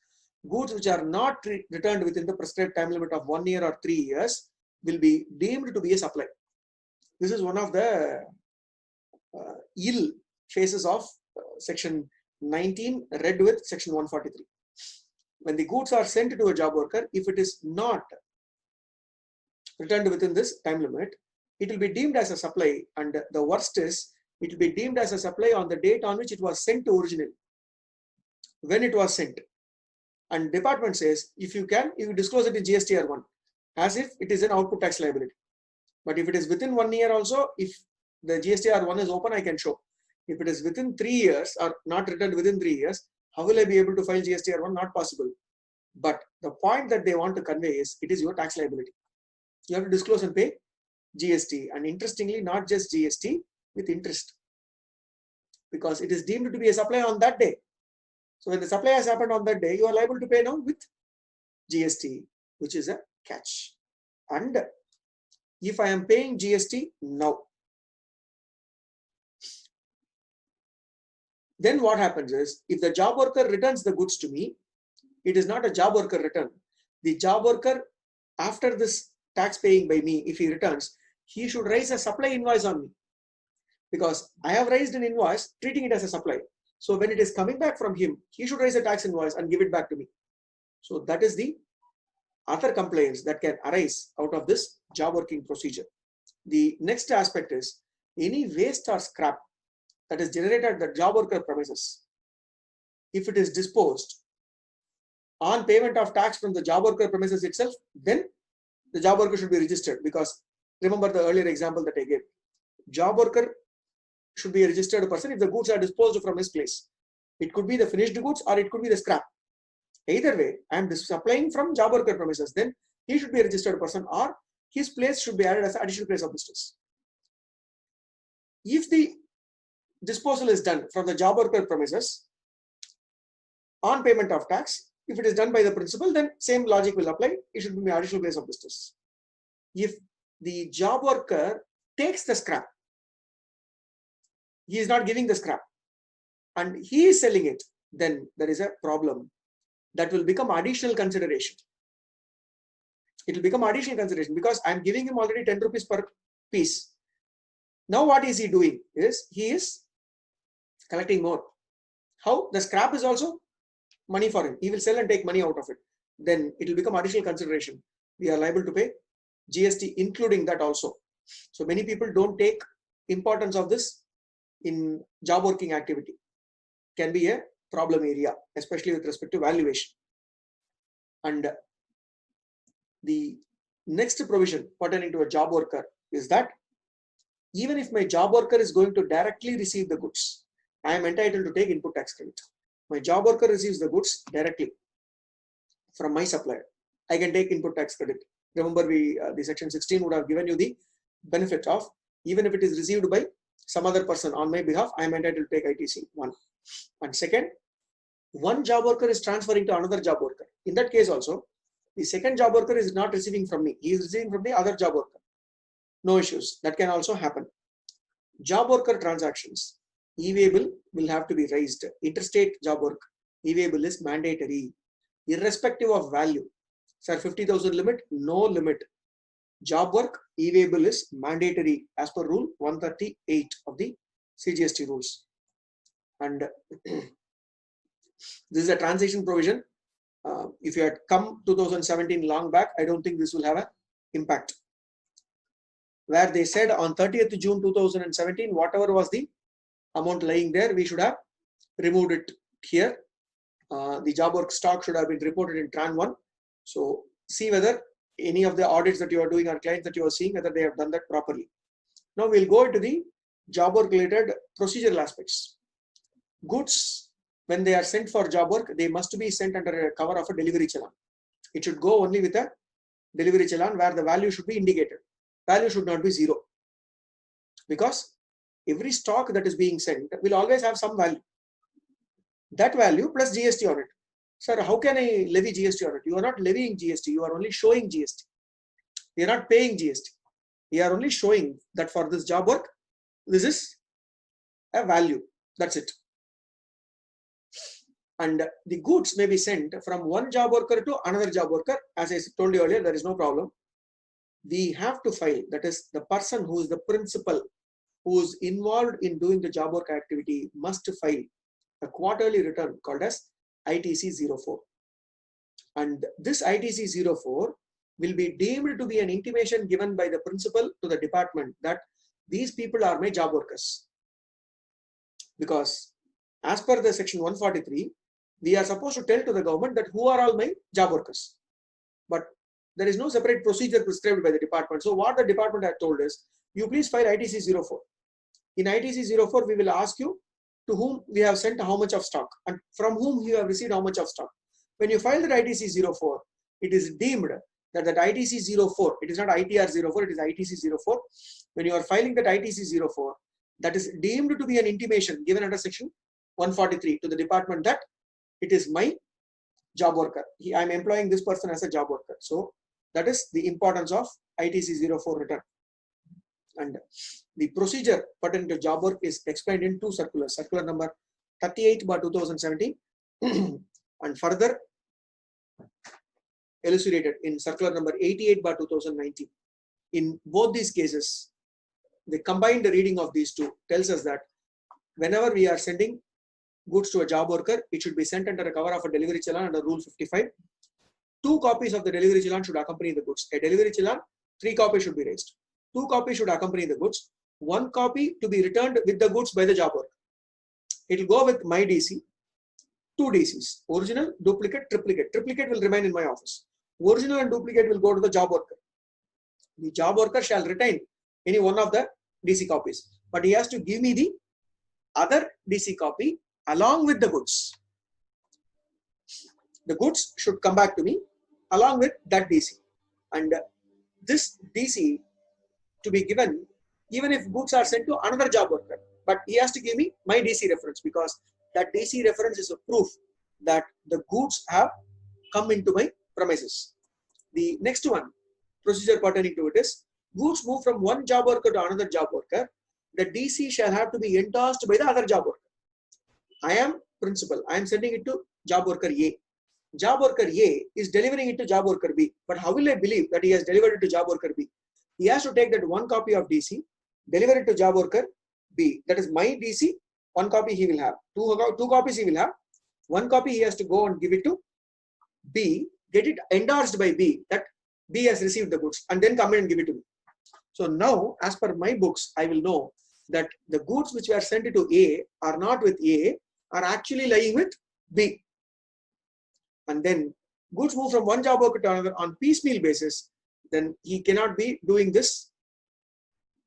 Goods which are not returned within the prescribed time limit of 1 year or 3 years will be deemed to be a supply. This is one of the ill phases of section 19 read with section 143. When the goods are sent to a job worker, if it is not returned within this time limit, it will be deemed as a supply, and the worst is it will be deemed as a supply on the date on which it was sent to originally, when it was sent. And department says, if you can, you disclose it in GSTR1 as if it is an output tax liability. But if it is within 1 year also, if the GSTR1 is open, I can show. If it is within 3 years or not returned within 3 years, how will I be able to file GSTR1? Not possible. But the point that they want to convey is, it is your tax liability. You have to disclose and pay GST. And interestingly, not just GST, with interest. Because it is deemed to be a supply on that day. So when the supply has happened on that day, you are liable to pay now with GST, which is a catch. And if I am paying GST now, then what happens is, if the job worker returns the goods to me, it is not a job worker return. The job worker, after this tax paying by me, if he returns, he should raise a supply invoice on me. Because I have raised an invoice treating it as a supply. So when it is coming back from him, he should raise a tax invoice and give it back to me. So that is the other complaints that can arise out of this job working procedure. The next aspect is, any waste or scrap that is generated at the job worker premises, if it is disposed on payment of tax from the job worker premises itself, then the job worker should be registered. Because remember the earlier example that I gave, job worker should be a registered person if the goods are disposed from his place. It could be the finished goods or it could be the scrap. Either way, I am supplying from job worker premises, then he should be a registered person, or his place should be added as an additional place of business. If the disposal is done from the job worker premises on payment of tax, if it is done by the principal, then same logic will apply. It should be an additional place of business. If the job worker takes the scrap, he is not giving the scrap, and he is selling it, then there is a problem. That will become additional consideration. It will become additional consideration because I am giving him already 10 rupees per piece. Now what is he doing is, he is collecting more. How? The scrap is also money for him. He will sell and take money out of it. Then it will become additional consideration. We are liable to pay GST including that also. So many people don't take importance of this in job working activity. Can be a problem area, especially with respect to valuation. And the next provision pertaining to a job worker is that, even if my job worker is going to directly receive the goods, I am entitled to take input tax credit. My job worker receives the goods directly from my supplier. I can take input tax credit. Remember, the section 16 would have given you the benefit of, even if it is received by some other person on my behalf, I am entitled to take ITC 1. And second, one job worker is transferring to another job worker. In that case also, the second job worker is not receiving from me. He is receiving from the other job worker. No issues. That can also happen. Job worker transactions, e-waybill will have to be raised. Interstate job work, e-waybill is mandatory, irrespective of value. Sir, 50,000 limit, no limit. Job work, e-waybill is mandatory as per rule 138 of the CGST rules. And this is a transition provision. If you had come 2017 long back, I don't think this will have an impact. Where they said on 30th June 2017, whatever was the amount lying there, we should have removed it here. The job work stock should have been reported in Tran 1. So see whether any of the audits that you are doing or clients that you are seeing, whether they have done that properly. Now we'll go into the job work related procedural aspects. Goods, when they are sent for job work, they must be sent under a cover of a delivery challan. It should go only with a delivery challan where the value should be indicated. Value should not be 0. Because every stock that is being sent will always have some value. That value plus GST on it. Sir, how can I levy GST on it? You are not levying GST, you are only showing GST. You are not paying GST. You are only showing that for this job work, this is a value. That's it. And the goods may be sent from one job worker to another job worker. As I told you earlier, there is no problem. We have to file, that is the person who is the principal, who is involved in doing the job work activity must file a quarterly return called as ITC 04. And this ITC 04 will be deemed to be an intimation given by the principal to the department that these people are my job workers. Because as per the section 143, we are supposed to tell to the government that who are all my job workers. But there is no separate procedure prescribed by the department. So what the department had told is, you please file ITC 04. In ITC 04, we will ask you to whom we have sent how much of stock and from whom you have received how much of stock. When you file the ITC 04, it is deemed that ITC 04, it is not ITR 04, it is ITC 04. When you are filing that ITC 04, that is deemed to be an intimation given under section 143 to the department that it is my job worker. I am employing this person as a job worker. So that is the importance of ITC 04 return. And the procedure pertaining to job work is explained in 2 circulars. Circular number 38/2017 and further elucidated in circular number 88/2019. In both these cases, the combined reading of these two tells us that whenever we are sending goods to a job worker, it should be sent under a cover of a delivery challan under Rule 55. 2 copies of the delivery challan should accompany the goods. A delivery challan, 3 copies should be raised. 2 copies should accompany the goods. 1 copy to be returned with the goods by the job worker. It will go with my DC, 2 DCs, original, duplicate, triplicate. Triplicate will remain in my office. Original and duplicate will go to the job worker. The job worker shall retain any one of the DC copies, but he has to give me the other DC copy along with the goods. The goods should come back to me along with that DC. And this DC to be given even if goods are sent to another job worker, but he has to give me my DC reference, because that DC reference is a proof that the goods have come into my premises. The next one, procedure pertaining to it is, goods move from one job worker to another job worker, the DC shall have to be endorsed by the other job worker. I am principal, I am sending it to job worker A. Job worker A is delivering it to job worker B, but how will I believe that he has delivered it to job worker B? He has to take that 1 copy of DC, deliver it to job worker B. That is my DC, 1 copy he will have. Two copies he will have. 1 copy he has to go and give it to B, get it endorsed by B, that B has received the goods, and then come in and give it to me. So now, as per my books, I will know that the goods which were sent to A are not with A, are actually lying with B. And then goods move from one job worker to another on piecemeal basis, then he cannot be doing this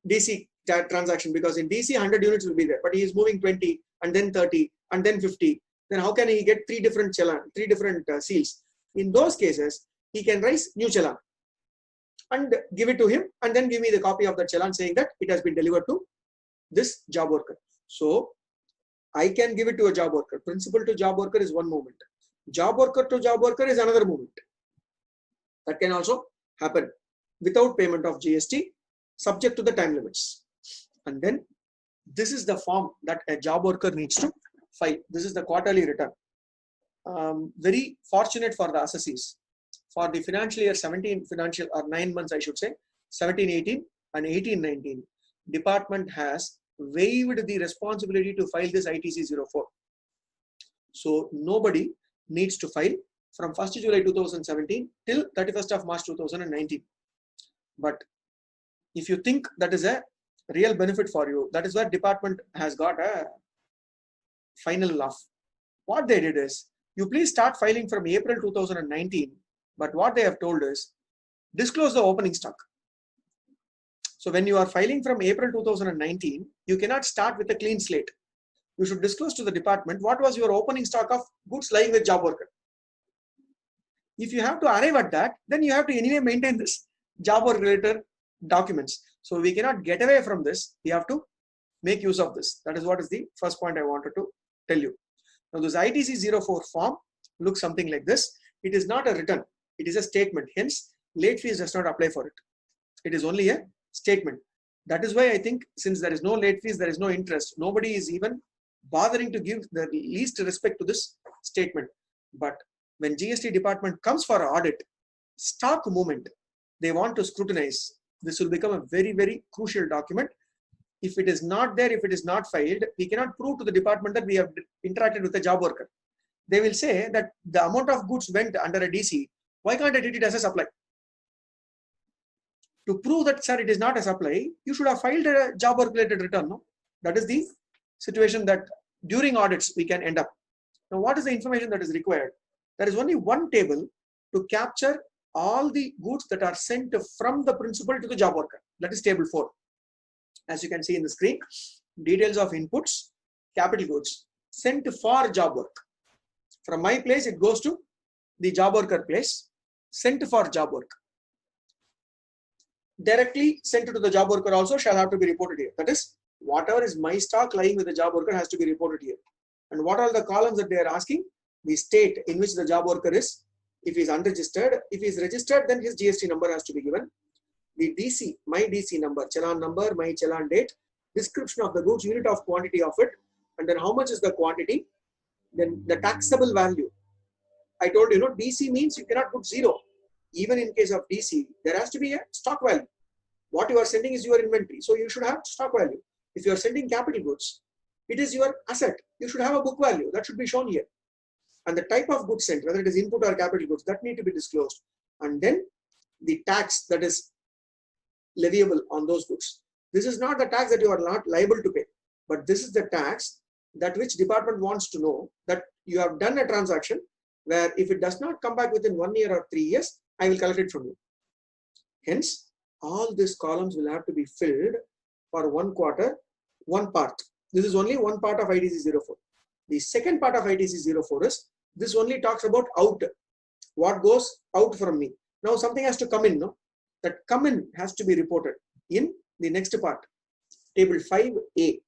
DC transaction, because in DC 100 units will be there, but he is moving 20 and then 30 and then 50. Then how can he get 3 different challan, 3 different seals? In those cases, he can raise new challan and give it to him, and then give me the copy of the challan saying that it has been delivered to this job worker. So I can give it to a job worker. Principal to job worker is one movement. Job worker to job worker is another movement. That can also happen without payment of GST, subject to the time limits. And then this is the form that a job worker needs to file. This is the quarterly return. Very fortunate for the assessees. For the financial year 17 financial, or 9 months I should say, 17-18 and 18-19, department has waived the responsibility to file this ITC 04. So nobody needs to file from 1st July 2017 till 31st of March 2019. But if you think that is a real benefit for you, that is where department has got a final laugh. What they did is, you please start filing from April 2019, but what they have told is, disclose the opening stock. So when you are filing from April 2019, you cannot start with a clean slate. You should disclose to the department what was your opening stock of goods lying with job worker. If you have to arrive at that, then you have to anyway maintain this job work related documents. So we cannot get away from this. We have to make use of this. That is what is the first point I wanted to tell you. Now this ITC 04 form looks something like this. It is not a return. It is a statement. Hence, late fees does not apply for it. It is only a statement. That is why I think since there is no late fees, there is no interest. Nobody is even bothering to give the least respect to this statement. But when GST department comes for audit, stock movement, they want to scrutinize. This will become a very, very crucial document. If it is not there, if it is not filed, we cannot prove to the department that we have interacted with a job worker. They will say that the amount of goods went under a DC. Why can't I treat it as a supply? To prove that, sir, it is not a supply, you should have filed a job work related return. No? That is the situation that during audits we can end up. Now, what is the information that is required? There is only one table to capture all the goods that are sent from the principal to the job worker. That is table 4. As you can see in the screen, details of inputs, capital goods sent for job work. From my place, it goes to the job worker place, sent for job work. Directly sent to the job worker also shall have to be reported here. That is, whatever is my stock lying with the job worker has to be reported here. And what are the columns that they are asking? The state in which the job worker is. If he is unregistered, if he is registered, then his GST number has to be given. The DC, my DC number, challan number, my challan date, description of the goods, unit of quantity of it, and then how much is the quantity, then the taxable value. I told you, DC means you cannot put 0. Even in case of DC, there has to be a stock value. What you are sending is your inventory. So you should have stock value. If you are sending capital goods, it is your asset. You should have a book value. That should be shown here. And the type of goods sent, whether it is input or capital goods, that need to be disclosed. And then the tax that is leviable on those goods. This is not the tax that you are not liable to pay, but this is the tax that which department wants to know that you have done a transaction where if it does not come back within 1 year or 3 years, I will collect it from you. Hence, all these columns will have to be filled for 1 quarter, 1 part. This is only one part of ITC 04. The second part of ITC 04 is, this only talks about out, what goes out from me. Now something has to come in, no? That come in has to be reported in the next part, table 5A.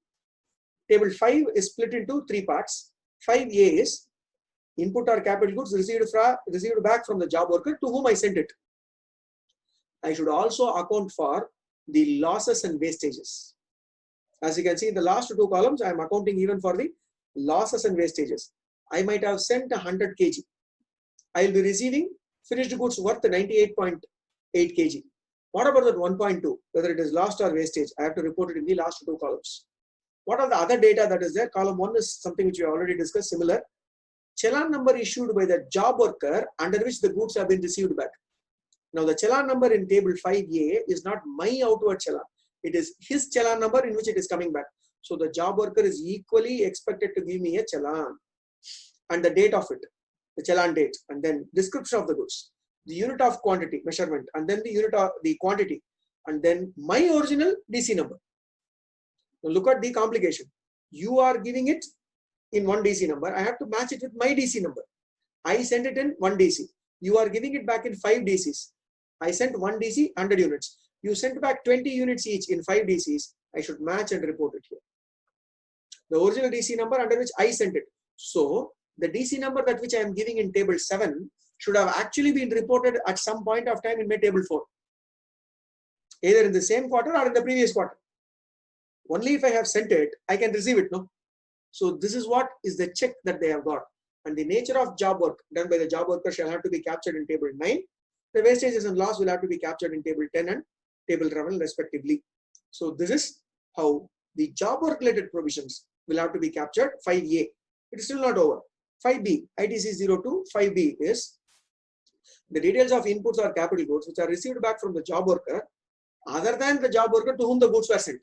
Table 5 is split into 3 parts. 5A is input or capital goods received back from the job worker to whom I sent it. I should also account for the losses and wastages. As you can see in the last 2 columns, I am accounting even for the losses and wastages. I might have sent 100 kg. I will be receiving finished goods worth 98.8 kg. What about that 1.2? Whether it is lost or wastage, I have to report it in the last 2 columns. What are the other data that is there? Column 1 is something which we already discussed, similar. Challan number issued by the job worker under which the goods have been received back. Now the challan number in table 5A is not my outward challan. It is his challan number in which it is coming back. So the job worker is equally expected to give me a challan and the date of it, the challan date, and then description of the goods, the unit of quantity, measurement, and then the unit of the quantity, and then my original DC number. Now look at the complication. You are giving it in 1 DC number. I have to match it with my DC number. I sent it in 1 DC. You are giving it back in 5 DCs. I sent 1 DC, 100 units. You sent back 20 units each in 5 DCs. I should match and report it here. The original DC number under which I sent it. So the DC number that which I am giving in table 7 should have actually been reported at some point of time in my table 4. Either in the same quarter or in the previous quarter. Only if I have sent it, I can receive it, no? So this is what is the check that they have got. And the nature of job work done by the job worker shall have to be captured in table 9. The wastages and loss will have to be captured in table 10 and table 11 respectively. So this is how the job work related provisions will have to be captured. 5A. It is still not over. 5B, ITC 02, 5B is the details of inputs or capital goods which are received back from the job worker other than the job worker to whom the goods were sent.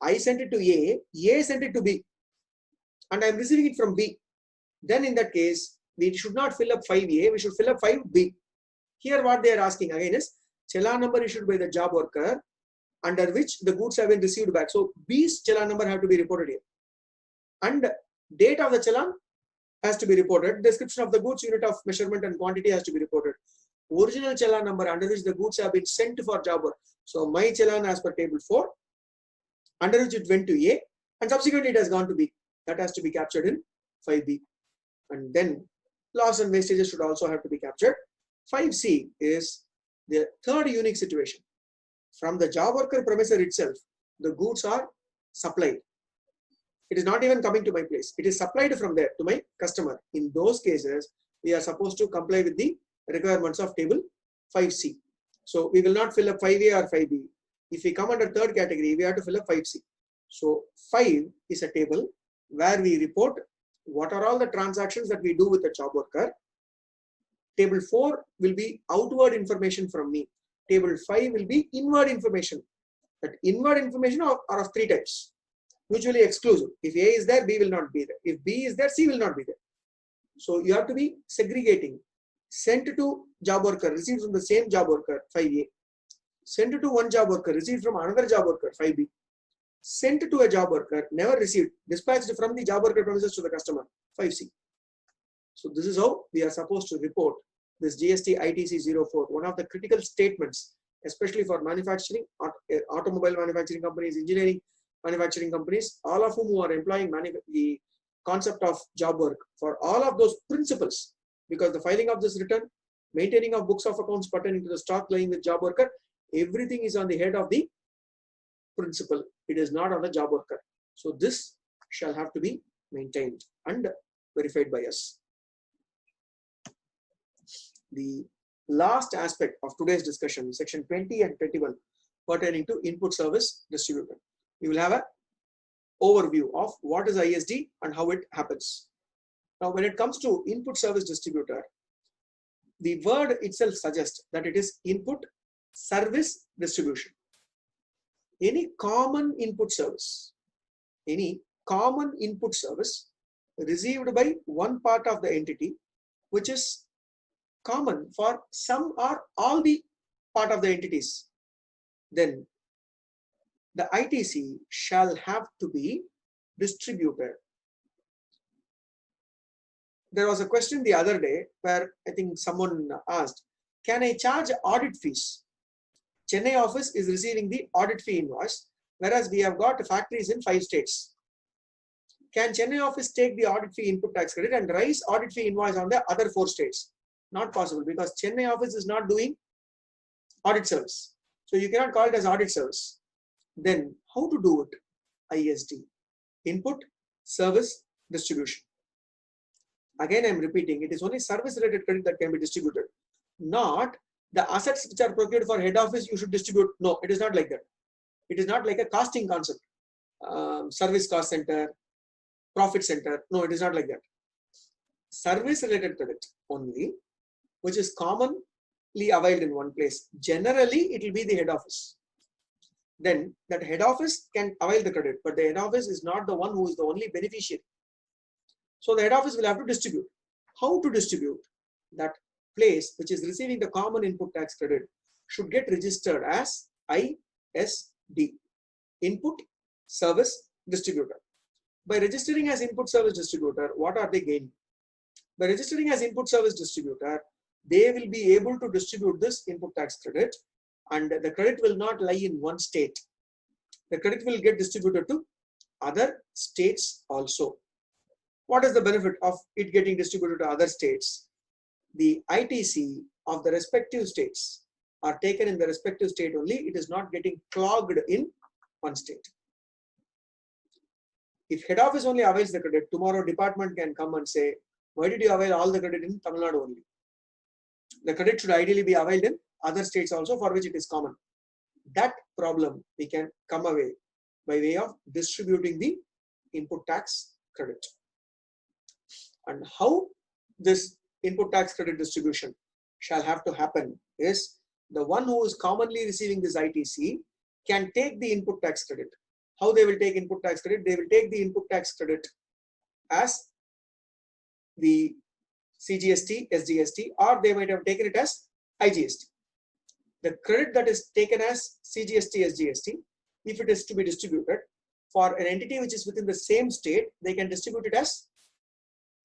I sent it to A sent it to B. and I'm receiving it from B, then in that case, we should not fill up 5A, we should fill up 5B. Here what they are asking again is challan number issued by the job worker under which the goods have been received back. So B's challan number have to be reported here. And date of the challan has to be reported. Description of the goods, unit of measurement and quantity has to be reported. Original challan number under which the goods have been sent for job work. So my challan as per table 4, under which it went to A and subsequently it has gone to B. That has to be captured in 5B. And then loss and wastages should also have to be captured. 5C is the third unique situation. From the job worker premises itself, the goods are supplied. It is not even coming to my place. It is supplied from there to my customer. In those cases, we are supposed to comply with the requirements of table 5C. So we will not fill up 5A or 5B. If we come under third category, we have to fill up 5C. So 5 is a table where we report what are all the transactions that we do with the job worker. Table 4 will be outward information from me. Table 5 will be inward information. That inward information are of 3 types. Mutually exclusive. If A is there, B will not be there. If B is there, C will not be there. So you have to be segregating. Sent to job worker, received from the same job worker, 5A. Sent to one job worker, received from another job worker, 5B. Sent to a job worker, never received, dispatched from the job worker premises to the customer, 5C. So this is how we are supposed to report this GST ITC 04, one of the critical statements, especially for manufacturing, automobile manufacturing companies, engineering manufacturing companies, all of whom are employing the concept of job work for all of those principles, because the filing of this return, maintaining of books of accounts pertaining to the stock lying with job worker, everything is on the head of the principal. It is not on the job worker. So this shall have to be maintained and verified by us. The last aspect of today's discussion, section 20 and 21, pertaining to input service distributor. We will have an overview of what is ISD and how it happens. Now, when it comes to input service distributor, the word itself suggests that it is input service distribution. Any common input service received by one part of the entity, which is common for some or all the part of the entities, then the ITC shall have to be distributed. There was a question the other day where I think someone asked, can I charge audit fees? Chennai office is receiving the audit fee invoice, whereas we have got factories in 5 states. Can Chennai office take the audit fee input tax credit and raise audit fee invoice on the other 4 states? Not possible, because Chennai office is not doing audit service. So you cannot call it as audit service. Then how to do it? ISD, input service distribution. Again, I am repeating, it is only service related credit that can be distributed, not the assets which are procured for head office you should distribute. No, it is not like that. It is not like a costing concept. Service cost center, profit center. No, it is not like that. Service related credit only, which is commonly availed in one place. Generally, it will be the head office. Then that head office can avail the credit, but the head office is not the one who is the only beneficiary. So the head office will have to distribute. How to distribute? That place which is receiving the common input tax credit should get registered as ISD, input service distributor. By registering as input service distributor, what are they gaining? By registering as input service distributor, they will be able to distribute this input tax credit, and the credit will not lie in one state. The credit will get distributed to other states also. What is the benefit of it getting distributed to other states? The ITC of the respective states are taken in the respective state only. It is not getting clogged in one state. If head office only avails the credit, tomorrow department can come and say, why did you avail all the credit in Tamil Nadu only? The credit should ideally be availed in other states also, for which it is common. That problem we can come away by way of distributing the input tax credit. And how this input tax credit distribution shall have to happen is the one who is commonly receiving this ITC can take the input tax credit. How they will take input tax credit? They will take the input tax credit as the CGST, SGST, or they might have taken it as IGST. The credit that is taken as CGST, SGST, if it is to be distributed for an entity which is within the same state, they can distribute it as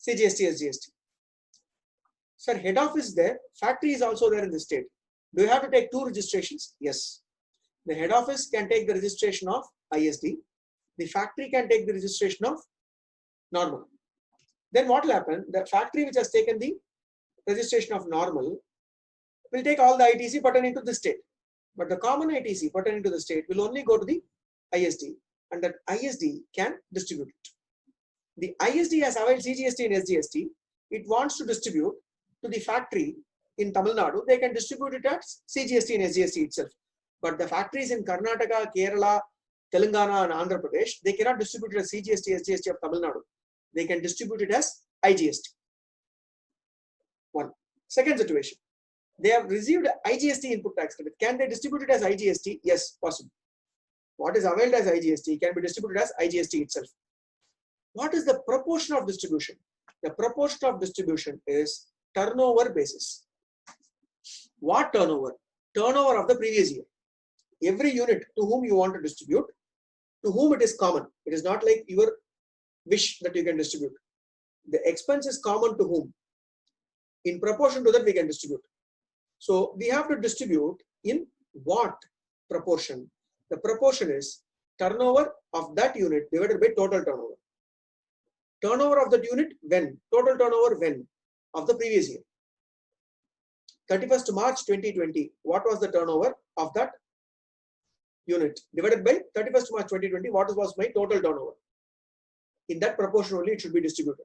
CGST, SGST. Sir, head office is there, factory is also there in the state. Do you have to take two registrations? Yes. The head office can take the registration of ISD. The factory can take the registration of normal. Then what will happen? The factory which has taken the registration of normal will take all the ITC pertaining to the state. But the common ITC pertaining to the state will only go to the ISD, and that ISD can distribute it. The ISD has availed CGST and SGST. It wants to distribute to the factory in Tamil Nadu. They can distribute it as CGST and SGST itself. But the factories in Karnataka, Kerala, Telangana, and Andhra Pradesh, they cannot distribute it as CGST, SGST of Tamil Nadu. They can distribute it as IGST. One. Second situation. They have received IGST input tax credit. Can they distribute it as IGST? Yes, possible. What is availed as IGST can be distributed as IGST itself. What is the proportion of distribution? The proportion of distribution is turnover basis. What turnover? Turnover of the previous year. Every unit to whom you want to distribute, to whom it is common. It is not like your wish that you can distribute. The expense is common to whom. In proportion to that, we can distribute. So we have to distribute in what proportion? The proportion is turnover of that unit divided by total turnover. Turnover of that unit when? Total turnover when? Of the previous year. 31st March 2020, what was the turnover of that unit? Divided by 31st March 2020, what was my total turnover? In that proportion only it should be distributed.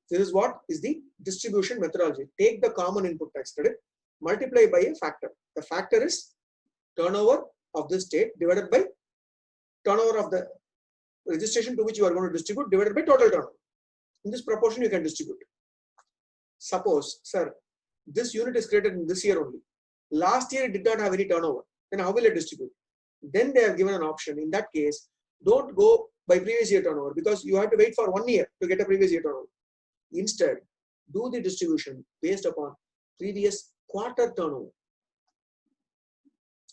This is what is the distribution methodology. Take the common input tax credit, multiply by a factor. The factor is turnover of the state divided by turnover of the registration to which you are going to distribute divided by total turnover. In this proportion you can distribute. Suppose, sir, this unit is created in this year only. Last year it did not have any turnover. Then how will it distribute? Then they have given an option. In that case, don't go by previous year turnover because you have to wait for 1 year to get a previous year turnover. Instead, do the distribution based upon previous quarter turnover.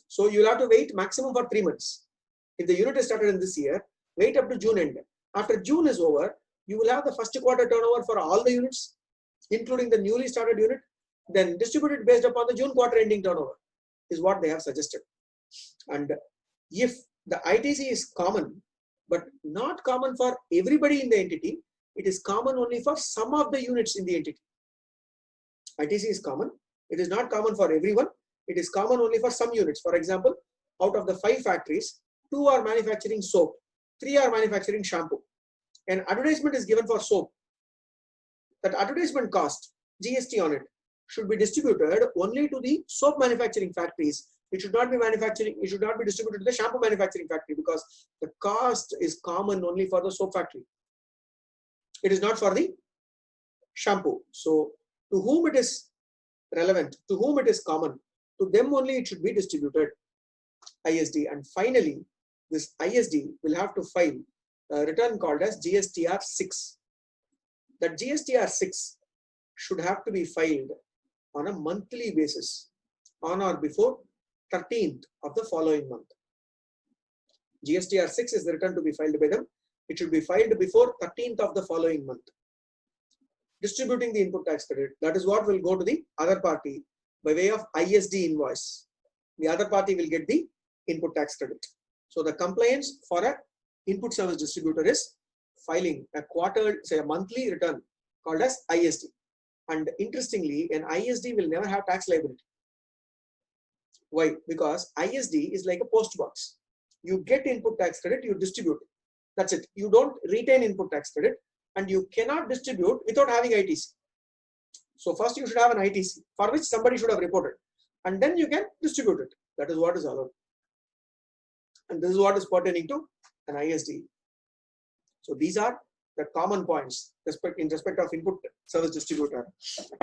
So you'll have to wait maximum for 3 months. If the unit is started in this year, wait up to June end. After June is over, you will have the first quarter turnover for all the units, including the newly started unit, then distribute it based upon the June quarter ending turnover, is what they have suggested. And if the ITC is common, but not common for everybody in the entity, it is common only for some of the units in the entity. ITC is common. It is not common for everyone. It is common only for some units. For example, out of the 5 factories, 2 are manufacturing soap, 3 are manufacturing shampoo. An advertisement is given for soap. That advertisement cost, GST on it, should be distributed only to the soap manufacturing factories. It should not be distributed to the shampoo manufacturing factory because the cost is common only for the soap factory. It is not for the shampoo. So to whom it is relevant, to whom it is common, to them only it should be distributed, ISD. And finally, this ISD will have to file a return called as GSTR 6. That GSTR 6 should have to be filed on a monthly basis on or before 13th of the following month. GSTR 6 is the return to be filed by them. It should be filed before 13th of the following month. Distributing the input tax credit, that is what will go to the other party by way of ISD invoice. The other party will get the input tax credit. So the compliance for a input service distributor is filing a monthly return called as ISD. And interestingly, an ISD will never have tax liability. Why? Because ISD is like a post box. You get input tax credit, you distribute. That's it. You don't retain input tax credit and you cannot distribute without having ITC. So first you should have an ITC for which somebody should have reported and then you can distribute it. That is what is allowed. And this is what is pertaining to an ISD. So these are the common points in respect of input service distributor.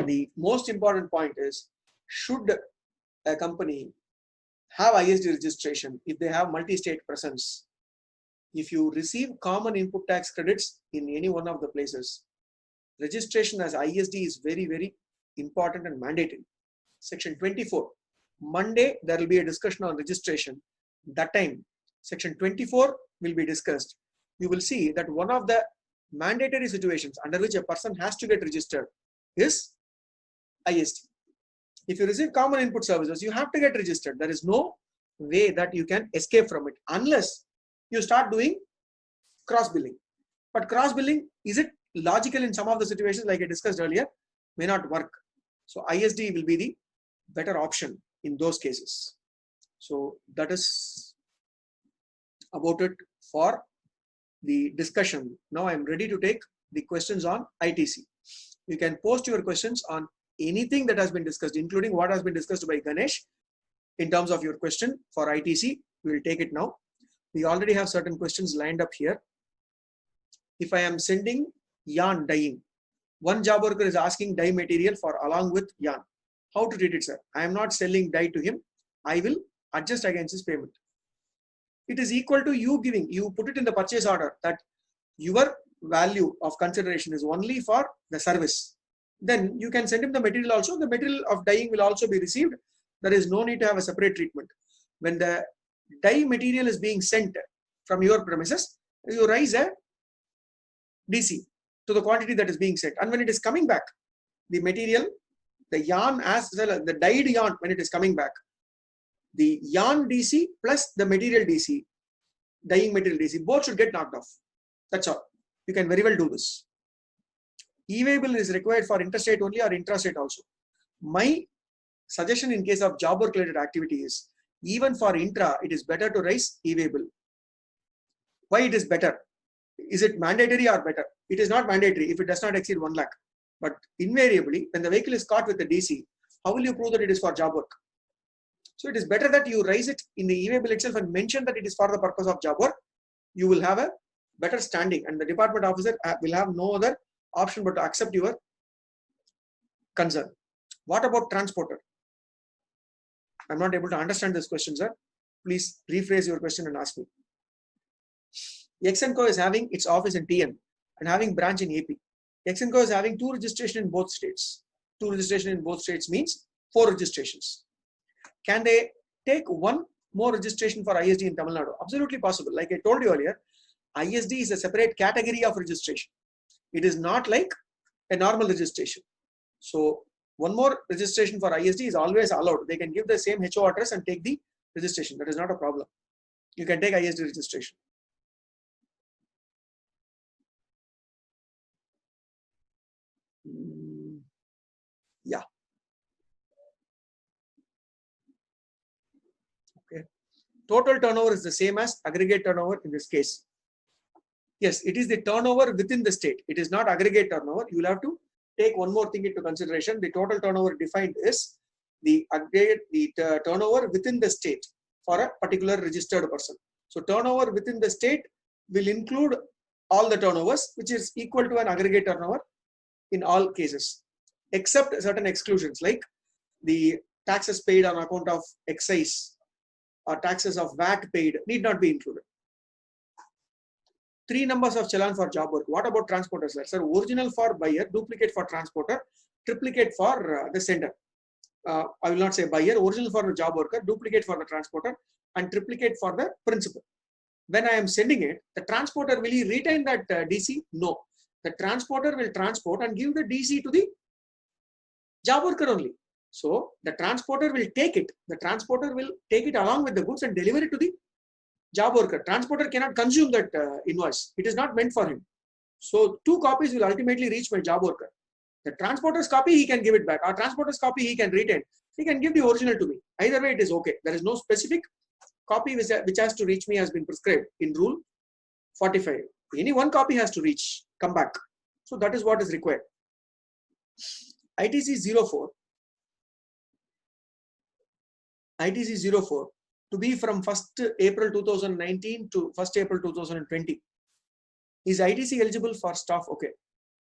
The most important point is, should a company have ISD registration if they have multi-state presence? if you receive common input tax credits in any one of the places, registration as ISD is very, very important and mandatory. Section 24. Monday, there will be a discussion on registration. That time, section 24 will be discussed. You will see that one of the mandatory situations under which a person has to get registered is ISD. If you receive common input services, you have to get registered. There is no way that you can escape from it unless you start doing cross billing. But cross billing, is it logical in some of the situations like I discussed earlier? May not work. So ISD will be the better option in those cases. So that is about it for the discussion. Now I am ready to take the questions on ITC. You can post your questions on anything that has been discussed, including what has been discussed by Ganesh in terms of your question for ITC. We will take it now. We already have certain questions lined up here. If I am sending yarn dyeing, one job worker is asking dye material for along with yarn. How to treat it, sir? I am not selling dye to him. I will adjust against his payment. It is equal to you giving. You put it in the purchase order that your value of consideration is only for the service. Then you can send him the material also. The material of dyeing will also be received. There is no need to have a separate treatment. When the dye material is being sent from your premises, you raise a DC to the quantity that is being sent. And when it is coming back, the material, the yarn as well as the dyed yarn, when it is coming back, the yarn DC plus the material DC, dyeing material DC, both should get knocked off. That's all. You can very well do this. E-way bill is required for interstate only or intrastate also. My suggestion in case of job work related activity is, even for intra, it is better to raise e-way bill. Why it is better? Is it mandatory or better? It is not mandatory if it does not exceed 1 lakh. But invariably, when the vehicle is caught with the DC, how will you prove that it is for job work? So it is better that you raise it in the e-way bill itself and mention that it is for the purpose of job work. You will have a better standing, and the department officer will have no other option but to accept your concern. What about transporter? I'm not able to understand this question, sir. Please rephrase your question and ask me. X&Co is having its office in TN and having branch in AP. X&Co is having 2 registration in both states. 2 registration in both states means 4 registrations. Can they take 1 more registration for ISD in Tamil Nadu? Absolutely possible. Like I told you earlier, ISD is a separate category of registration. It is not like a normal registration. So 1 more registration for ISD is always allowed. They can give the same HO address and take the registration. That is not a problem. You can take ISD registration. Yeah. Okay. Total turnover is the same as aggregate turnover in this case. Yes, it is the turnover within the state. It is not aggregate turnover. You will have to take 1 more thing into consideration. The total turnover defined is the aggregate, the turnover within the state for a particular registered person. So turnover within the state will include all the turnovers, which is equal to an aggregate turnover in all cases, except certain exclusions like the taxes paid on account of excise or taxes of VAT paid need not be included. 3 numbers of challan for job work. What about transporters? Sir, original for buyer, duplicate for transporter, triplicate for the sender. I will not say buyer, original for the job worker, duplicate for the transporter, and triplicate for the principal. When I am sending it, the transporter, will he retain that DC? No. The transporter will transport and give the DC to the job worker only. So the transporter will take it. The transporter will take it along with the goods and deliver it to the job worker. Transporter cannot consume that invoice. It is not meant for him. So 2 copies will ultimately reach my job worker. The transporter's copy, he can give it back. Our transporter's copy, he can retain. He can give the original to me. Either way, it is okay. There is no specific copy which has to reach me has been prescribed in rule 45. Any 1 copy has to reach, come back. So that is what is required. ITC 04. ITC 04 to be from 1st April 2019 to 1st April 2020. Is ITC eligible for staff? Okay.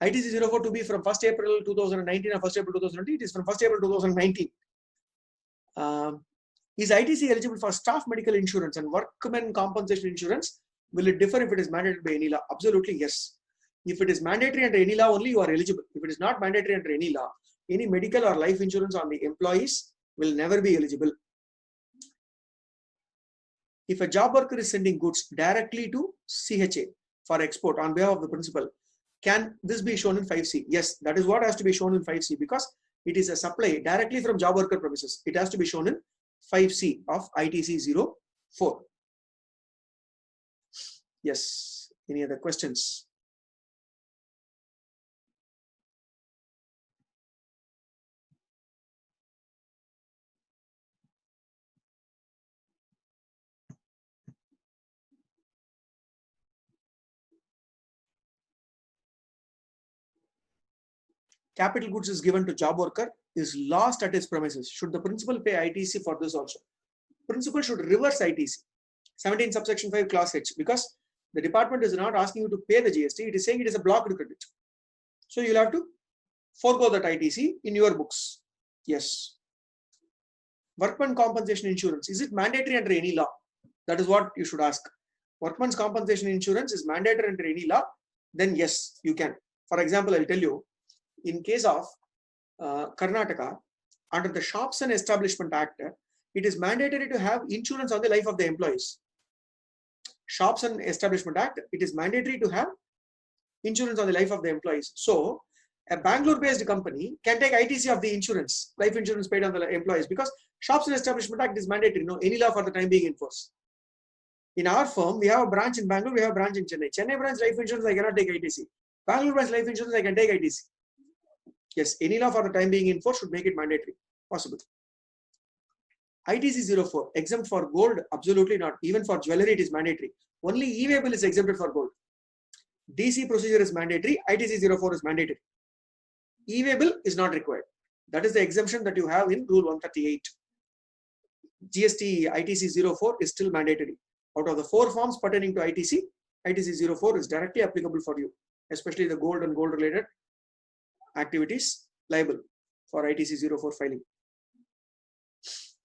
ITC 04 to be from 1st April 2019 or 1st April 2020. It is from 1st April 2019. Is ITC eligible for staff medical insurance and workmen compensation insurance Will it differ if it is mandated by any law? Absolutely yes. If it is mandatory under any law only, you are eligible. If it is not mandatory under any law, any medical or life insurance on the employees will never be eligible. If a job worker is sending goods directly to CHA for export on behalf of the principal, can this be shown in 5C? Yes, that is what has to be shown in 5C, because it is a supply directly from job worker premises. It has to be shown in 5C of ITC 04. Yes, any other questions? Capital goods is given to job worker, is lost at his premises. Should the principal pay ITC for this also? Principal should reverse ITC. 17 subsection 5 clause H, because the department is not asking you to pay the GST, it is saying it is a blocked credit. So you'll have to forego that ITC in your books. Yes. Workman compensation insurance, is it mandatory under any law? That is what you should ask. Workman's compensation insurance is mandatory under any law, then yes, you can. For example, I'll tell you, in case of Karnataka, under the Shops and Establishment Act, it is mandatory to have insurance on the life of the employees. Shops and Establishment Act, it is mandatory to have insurance on the life of the employees. So a Bangalore-based company can take ITC of the insurance, life insurance paid on the employees, because Shops and Establishment Act is mandatory. No, any law for the time being in force. In our firm, we have a branch in Bangalore, we have a branch in Chennai. Chennai branch life insurance, I cannot take ITC. Bangalore branch life insurance, I can take ITC. Yes, any law for the time being in force should make it mandatory. Possible. ITC 04, exempt for gold? Absolutely not. Even for jewelry, it is mandatory. Only e-way bill is exempted for gold. DC procedure is mandatory. ITC 04 is mandatory. E-way bill is not required. That is the exemption that you have in Rule 138. GST ITC 04 is still mandatory. Out of the 4 forms pertaining to ITC, ITC 04 is directly applicable for you, especially the gold and gold related activities liable for ITC 04 filing.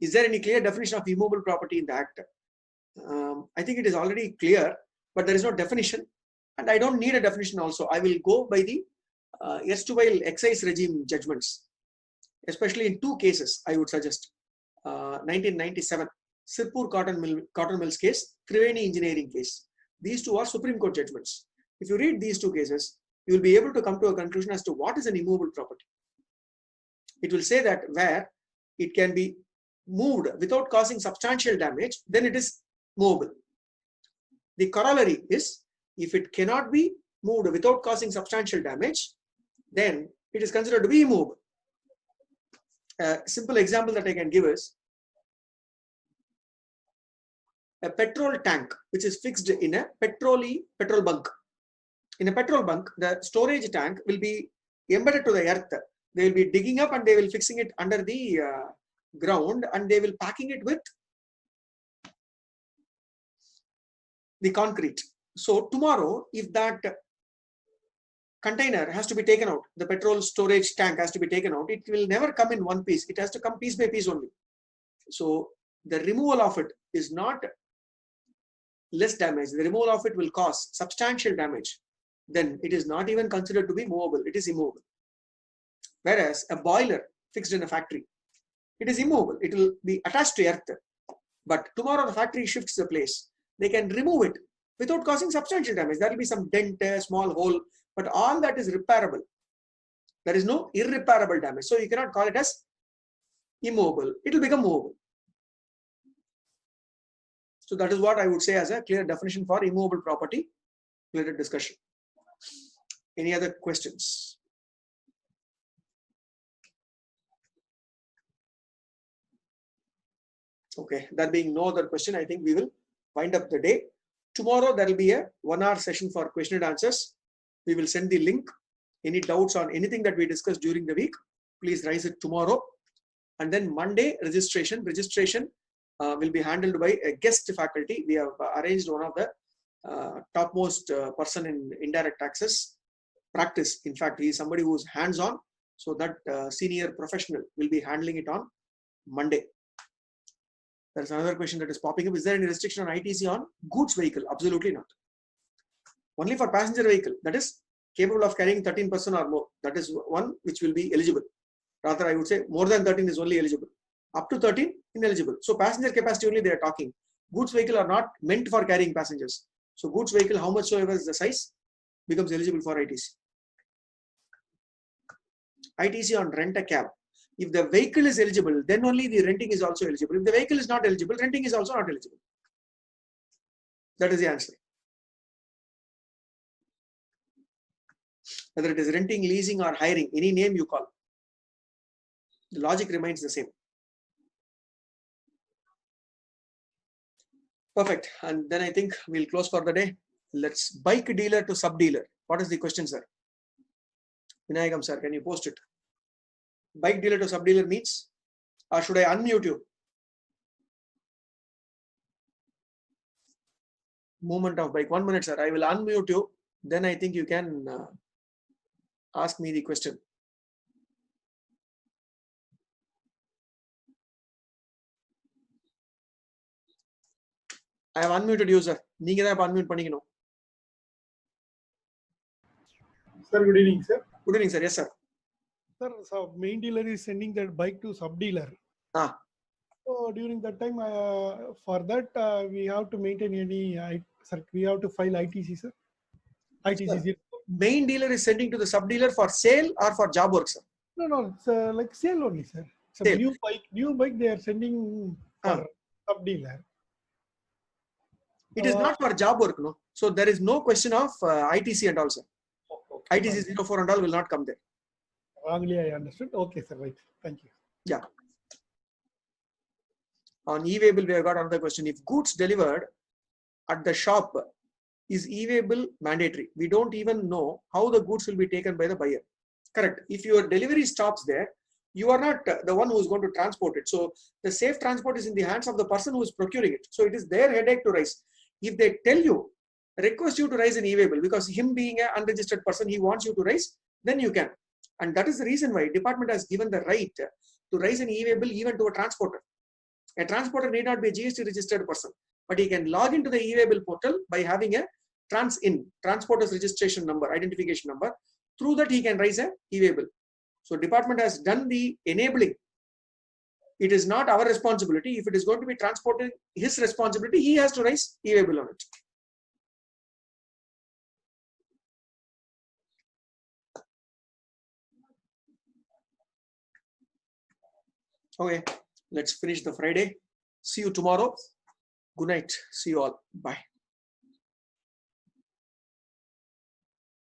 Is there any clear definition of immovable property in the Act? I think it is already clear, but there is no definition, and I don't need a definition also. I will go by the erstwhile excise regime judgments, especially in 2 cases, I would suggest. 1997, Sirpur Cotton Mills case, Triveni Engineering case. These 2 are Supreme Court judgments. If you read these 2 cases, you will be able to come to a conclusion as to what is an immovable property. It will say that where it can be moved without causing substantial damage, then it is movable. The corollary is, if it cannot be moved without causing substantial damage, then it is considered to be immovable. A simple example that I can give is a petrol tank which is fixed in a petrol bunk. In a petrol bunk, the storage tank will be embedded to the earth. They will be digging up and they will fixing it under the ground, and they will packing it with the concrete. So tomorrow, if that container has to be taken out, the petrol storage tank has to be taken out, it will never come in one piece. It has to come piece by piece only. So the removal of it is not less damage. The removal of it will cause substantial damage. Then it is not even considered to be movable. It is immovable. Whereas a boiler fixed in a factory, it is immovable. It will be attached to earth. But tomorrow the factory shifts the place. They can remove it without causing substantial damage. There will be some dent, a small hole, but all that is repairable. There is no irreparable damage. So you cannot call it as immovable. It will become movable. So that is what I would say as a clear definition for immovable property related discussion. Any other questions? Okay, there being no other question, I think we will wind up the day. Tomorrow there will be a 1-hour session for question and answers. We will send the link. Any doubts on anything that we discussed during the week, please raise it tomorrow. And then Monday, registration will be handled by a guest faculty. We have arranged one of the topmost person in indirect taxes practice. In fact, he is somebody who is hands-on. So that senior professional will be handling it on Monday. There's another question that is popping up. Is there any restriction on ITC on goods vehicle? Absolutely not. Only for passenger vehicle, that is capable of carrying 13 person or more. That is one which will be eligible. Rather, I would say more than 13 is only eligible. Up to 13, ineligible. So passenger capacity only they are talking. Goods vehicle are not meant for carrying passengers. So goods vehicle, how much soever is the size, becomes eligible for ITC. ITC on rent a cab. If the vehicle is eligible, then only the renting is also eligible. If the vehicle is not eligible, renting is also not eligible. That is the answer. Whether it is renting, leasing or hiring, any name you call, the logic remains the same. Perfect. And then I think we'll close for the day. Let's bike dealer to sub dealer. What is the question, sir? Vinayagam sir, can you post it? Bike dealer to sub dealer means, or should I unmute you? Movement of bike. 1 minute, sir. I will unmute you. Then I think you can ask me the question. I have unmuted you, sir. You have unmute pannikano. Sir, good evening, sir. Good evening, sir. Yes, sir. Sir, so main dealer is sending that bike to sub dealer. So during that time, for that we have to maintain any. Sir, we have to file ITC, sir. ITC. Sir, main dealer is sending to the sub dealer for sale or for job work, sir? No, it's like sale only, sir. It's a new bike they are sending for sub dealer. It is not for job work, no. So there is no question of ITC and all, sir. Okay. ITC 04 and all will not come there. Wrongly, I understood. Okay, sir. Right. Thank you. Yeah. On e-waybill, we have got another question. If goods delivered at the shop, is e-waybill mandatory? We don't even know how the goods will be taken by the buyer. Correct. If your delivery stops there, you are not the one who is going to transport it. So the safe transport is in the hands of the person who is procuring it. So it is their headache to raise. If they tell you, request you to raise an e-waybill, because him being an unregistered person, he wants you to raise, then you can. And that is the reason why department has given the right to raise an e-waybill even to a transporter. A transporter need not be a GST registered person, but he can log into the e-waybill portal by having a transporter's registration number, identification number. Through that, he can raise an e-waybill. So department has done the enabling. It is not our responsibility. If it is going to be transported, his responsibility, he has to raise e-waybill on it. Okay, let's finish the Friday. See you tomorrow. Good night. See you all. Bye.